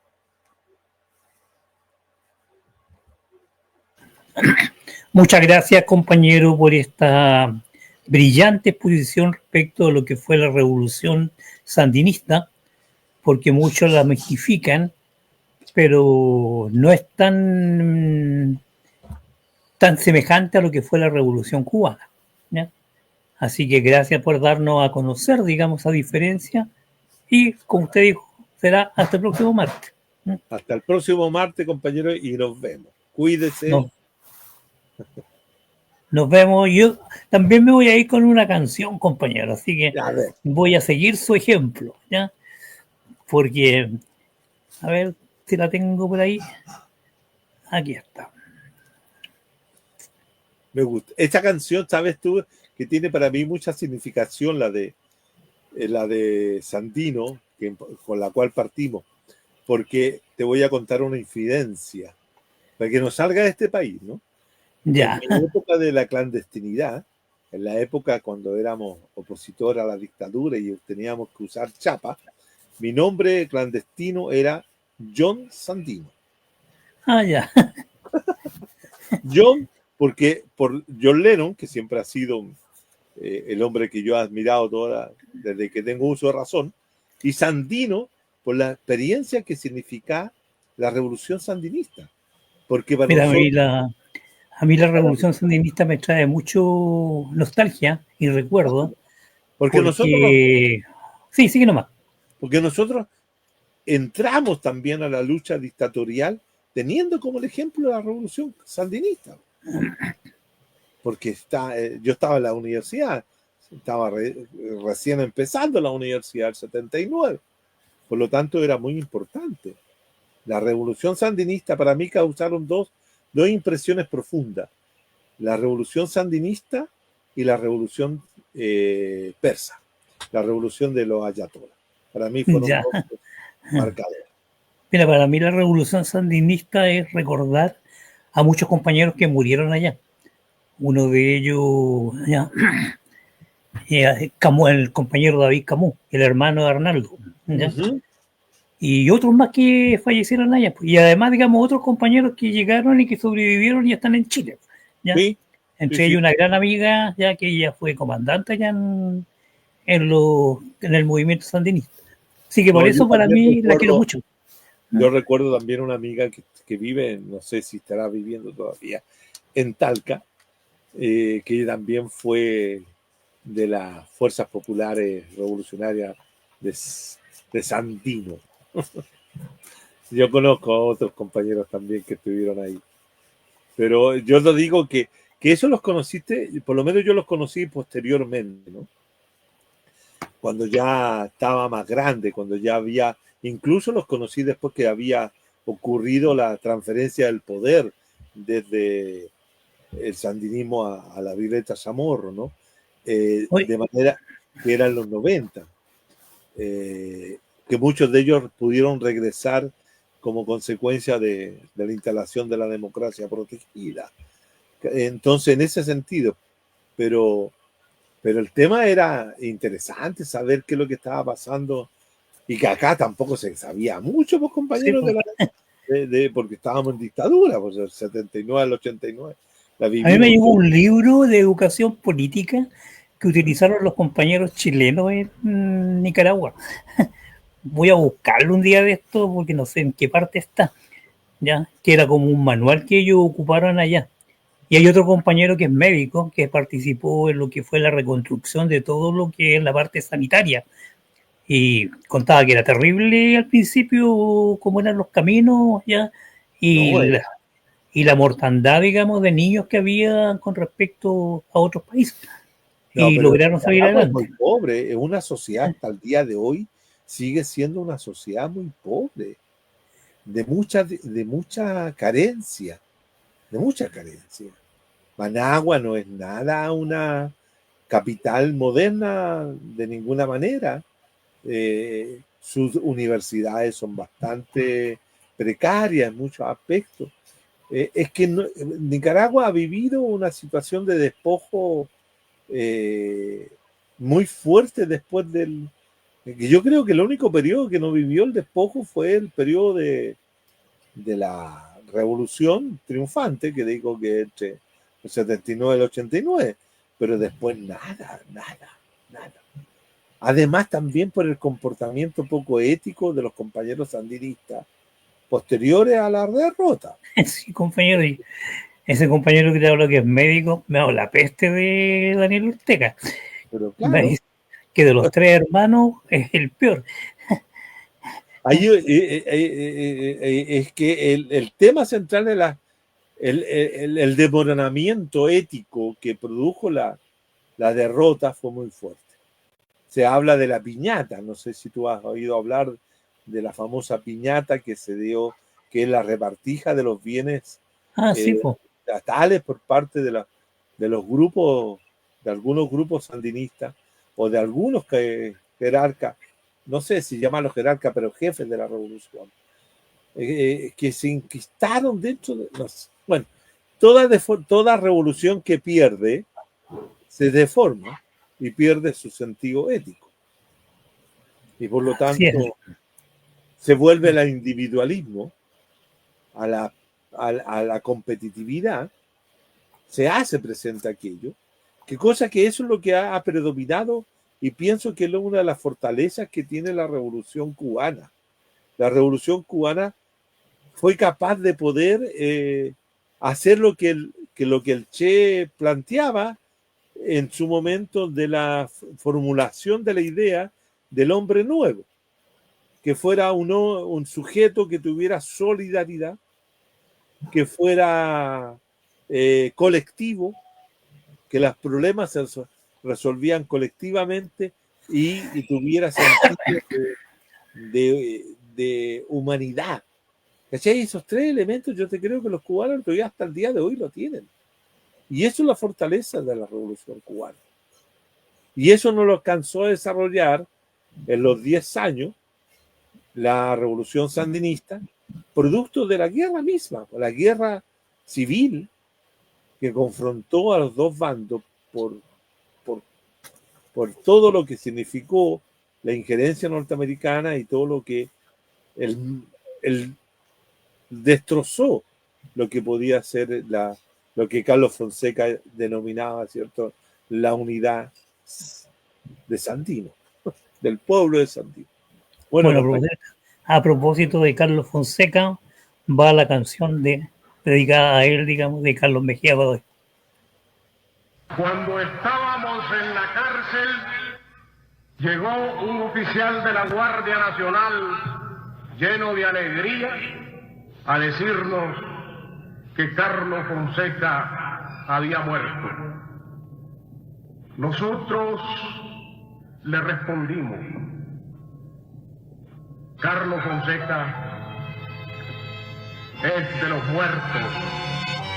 Muchas gracias, compañero, por esta brillante exposición respecto a lo que fue la revolución sandinista, porque muchos la mistifican, pero no es tan semejante a lo que fue la revolución cubana, ¿ya? Así que gracias por darnos a conocer, digamos, esa diferencia, y como usted dijo, será hasta el próximo martes. Hasta el próximo martes, compañeros, y nos vemos. Cuídese. Nos vemos. Yo también me voy a ir con una canción, compañero, así que voy a seguir su ejemplo, ¿ya? Porque, a ver si la tengo por ahí. Aquí está. Me gusta. Esta canción, sabes tú, que tiene para mí mucha significación, la de Sandino, con la cual partimos, porque te voy a contar una infidencia, para que nos salga de este país, ¿no? Ya. En la época de la clandestinidad, en la época cuando éramos opositores a la dictadura y teníamos que usar chapa, mi nombre clandestino era John Sandino. Ah, ya. John, porque por John Lennon, que siempre ha sido el hombre que yo he admirado desde que tengo uso de razón, y Sandino por la experiencia que significa la revolución sandinista. Porque para Mira, nosotros, a mí la revolución sandinista me trae mucho nostalgia y recuerdo. Porque nosotros sí, sigue nomás. Porque nosotros entramos también a la lucha dictatorial teniendo como el ejemplo la revolución sandinista. Porque yo estaba en la universidad, estaba recién empezando la universidad del 79. Por lo tanto, era muy importante. La revolución sandinista para mí causaron dos impresiones profundas. La revolución sandinista y la revolución persa. La revolución de los ayatolás. Para mí fueron dos marcadores. Mira, para mí la revolución sandinista es recordar a muchos compañeros que murieron allá. Uno de ellos, el compañero David Camus, el hermano de Arnaldo. Uh-huh. Y otros más que fallecieron allá. Y además, digamos, otros compañeros que llegaron y que sobrevivieron y están en Chile. ¿Ya? Sí, entre ellos una gran amiga, ya que ella fue comandante allá en el movimiento sandinista. Así que por eso para mí la quiero mucho. Yo recuerdo también una amiga que vive, no sé si estará viviendo todavía, en Talca, que también fue de las fuerzas populares revolucionarias de Sandino. Yo conozco a otros compañeros también que estuvieron ahí. Pero yo lo digo que eso los conociste, por lo menos yo los conocí posteriormente, ¿no? Cuando ya estaba más grande, cuando ya había, incluso los conocí después que había ocurrido la transferencia del poder desde el sandinismo a la Violeta Chamorro, ¿no? De manera que eran los 90. Que muchos de ellos pudieron regresar como consecuencia de la instalación de la democracia protegida. Entonces, en ese sentido, pero el tema era interesante, saber qué es lo que estaba pasando, y que acá tampoco se sabía mucho, pues, compañeros, sí, porque estábamos en dictadura, pues, del 79 al 89. A mí me llegó un libro de educación política que utilizaron los compañeros chilenos en Nicaragua. voy a buscarlo un día de esto porque no sé en qué parte está, ya, que era como un manual que ellos ocuparon allá. Y hay otro compañero que es médico, que participó en lo que fue la reconstrucción de todo lo que es la parte sanitaria. Y contaba que era terrible al principio cómo eran los caminos ya y No, y la mortandad, digamos, de niños que había con respecto a otros países. no, Y pero lograron salir Nicaragua es muy adelante. pobre. Es una sociedad hasta el día de hoy sigue siendo una sociedad muy pobre, de mucha carencia, de mucha carencia. Managua no es nada una capital moderna de ninguna manera. Sus universidades son bastante precarias en muchos aspectos. Es que Nicaragua ha vivido una situación de despojo muy fuerte después yo creo que el único periodo que no vivió el despojo fue el periodo de la revolución triunfante, que digo que entre el 79 y el 89, pero después nada, nada, nada. Además también por el comportamiento poco ético de los compañeros sandinistas posteriores a la derrota. Sí, compañero, y ese compañero que te hablo que es médico, me habla la peste de Daniel Ortega. Pero Me claro, dice que de los tres hermanos es el peor. ahí, es que el tema central de el desmoronamiento ético que produjo la derrota fue muy fuerte. Se habla de la piñata, no sé si tú has oído hablar de la famosa piñata que se dio, que es la repartija de los bienes Ah, sí, eh, pues. estatales por parte de los grupos, de algunos grupos sandinistas o de algunos jerarcas, no sé si llamarlos jerarcas, pero jefes de la revolución, que se inquistaron dentro de... No sé. Bueno, toda revolución que pierde se deforma y pierde su sentido ético. Y por lo Así es. tanto se vuelve al individualismo, a a la competitividad, se hace presente aquello, que cosa que eso es lo que ha predominado y pienso que es una de las fortalezas que tiene la revolución cubana. La revolución cubana fue capaz de poder hacer lo que el Che planteaba en su momento de la formulación de la idea del hombre nuevo, que fuera un sujeto que tuviera solidaridad, que fuera colectivo, que los problemas se resolvían colectivamente y tuviera sentido de humanidad. ¿Cachai? Esos tres elementos yo te creo que los cubanos todavía hasta el día de hoy lo tienen. Y eso es la fortaleza de la revolución cubana. Y eso no lo alcanzó a desarrollar en los 10 años la revolución sandinista, producto de la guerra misma, la guerra civil que confrontó a los dos bandos por, por, por todo lo que significó la injerencia norteamericana y todo lo que el destrozó lo que podía ser lo que Carlos Fonseca denominaba, ¿cierto?, la unidad de Sandino, del pueblo de Sandino. Bueno, Bueno, compañero, a propósito de Carlos Fonseca, va la canción dedicada a él, digamos, de Carlos Mejía Godoy. Cuando estábamos en la cárcel, llegó un oficial de la Guardia Nacional lleno de alegría a decirnos que Carlos Fonseca había muerto. Nosotros le respondimos: Carlos Fonseca es de los muertos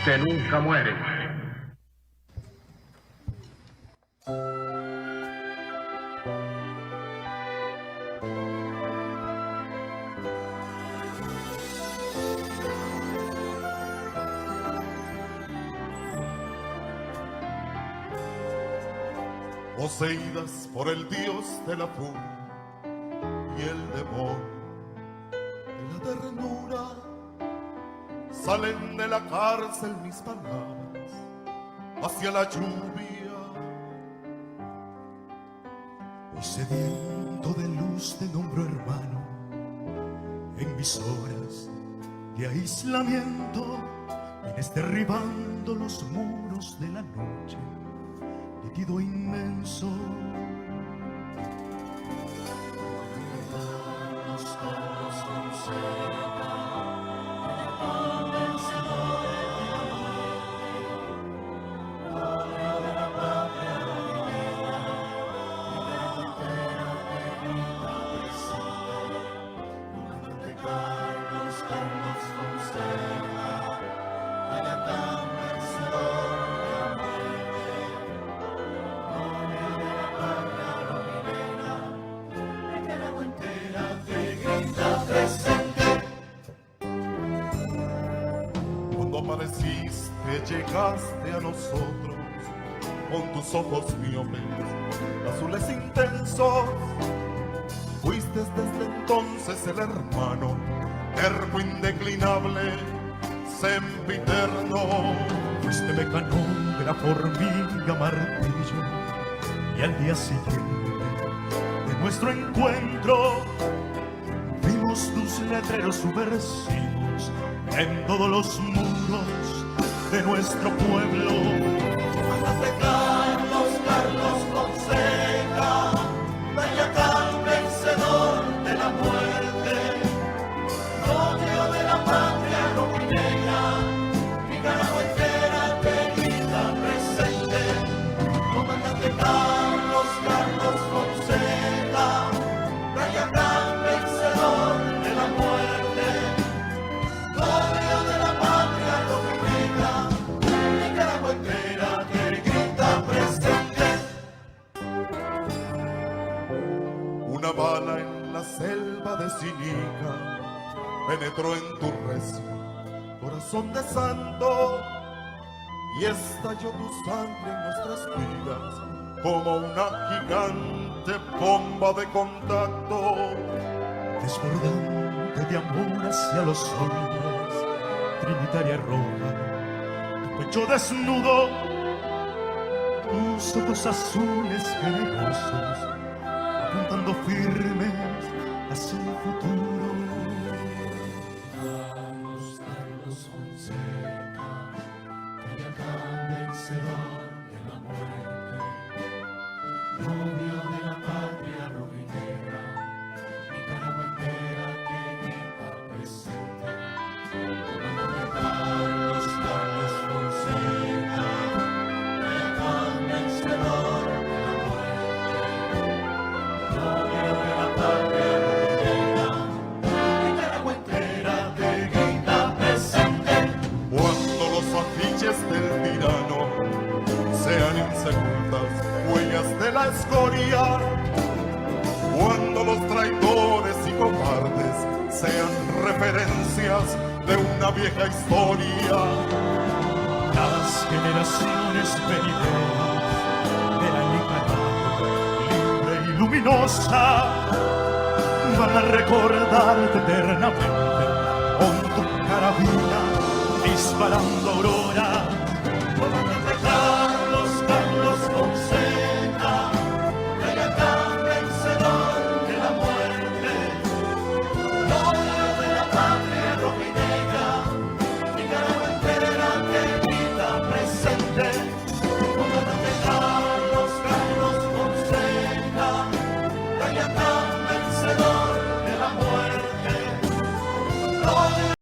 que nunca mueren. Poseídas por el dios de la furia y el demonio de la ternura, salen de la cárcel mis palabras hacia la lluvia y se dirige Manto de luz te nombro hermano en mis horas de aislamiento. Vienes derribando los muros de la noche, líquido inmenso. Los ojos con seda, vencedor de la muerte, gloria de la patria dominera, mi carretera de vida presente, comandante Carlos, Carlos Fonseca, allá tan vencedor de la muerte, gloria de la patria dominera, Nicaragua entera te grita presente. Cuando apareciste, llegaste a nosotros con tus ojos miopes, azules intensos. Fuiste desde entonces el hermano, terco indeclinable, sempiterno. Fuiste mecanógrafo, hormiga, martillo, y al día siguiente de nuestro encuentro vimos tus letreros subversivos en todos los muros de nuestro pueblo. Comandante Carlos, Carlos Fonseca, Dayacán, vencedor de la muerte, odio de la patria rojinegra, Nicaragua entera te grita presente. Comandante Carlos, Carlos Fonseca, Dayacán, vencedor de la muerte, odio de la patria rojinegra, Nicaragua entera te grita presente. Una bala en la selva de Sinica penetró en tu recio corazón de santo y estalló tu sangre en nuestras vidas como una gigante bomba de contacto. Desbordante de amor hacia los hombres, trinitaria roja, tu pecho desnudo, tus ojos azules generosos, apuntando firmes hacia el futuro. Carlos, Carlos Fonseca, Dayacán, vencedor de la muerte, novio de la patria rojinegra, Nicaragua entera te grita presente. Comandante Carlos, Carlos Fonseca, Dayacán, vencedor de la muerte, novio de la patria rojinegra, Nicaragua entera te grita presente. Cuando los afiches del tirano sean insepultas huellas de la escoria, cuando los traidores y cobardes sean referencias de una vieja historia, Las generaciones venideras de la Nicaragua libre y luminosa van a recordarte eternamente con tu carabina disparando aurora. Comandante Carlos, Carlos Fonseca, Dayacán, vencedor de la muerte, novio de la patria rojinegra, Nicaragua entera te grita presente. Comandante Carlos, Carlos Fonseca, Dayacán, vencedor de la muerte, novio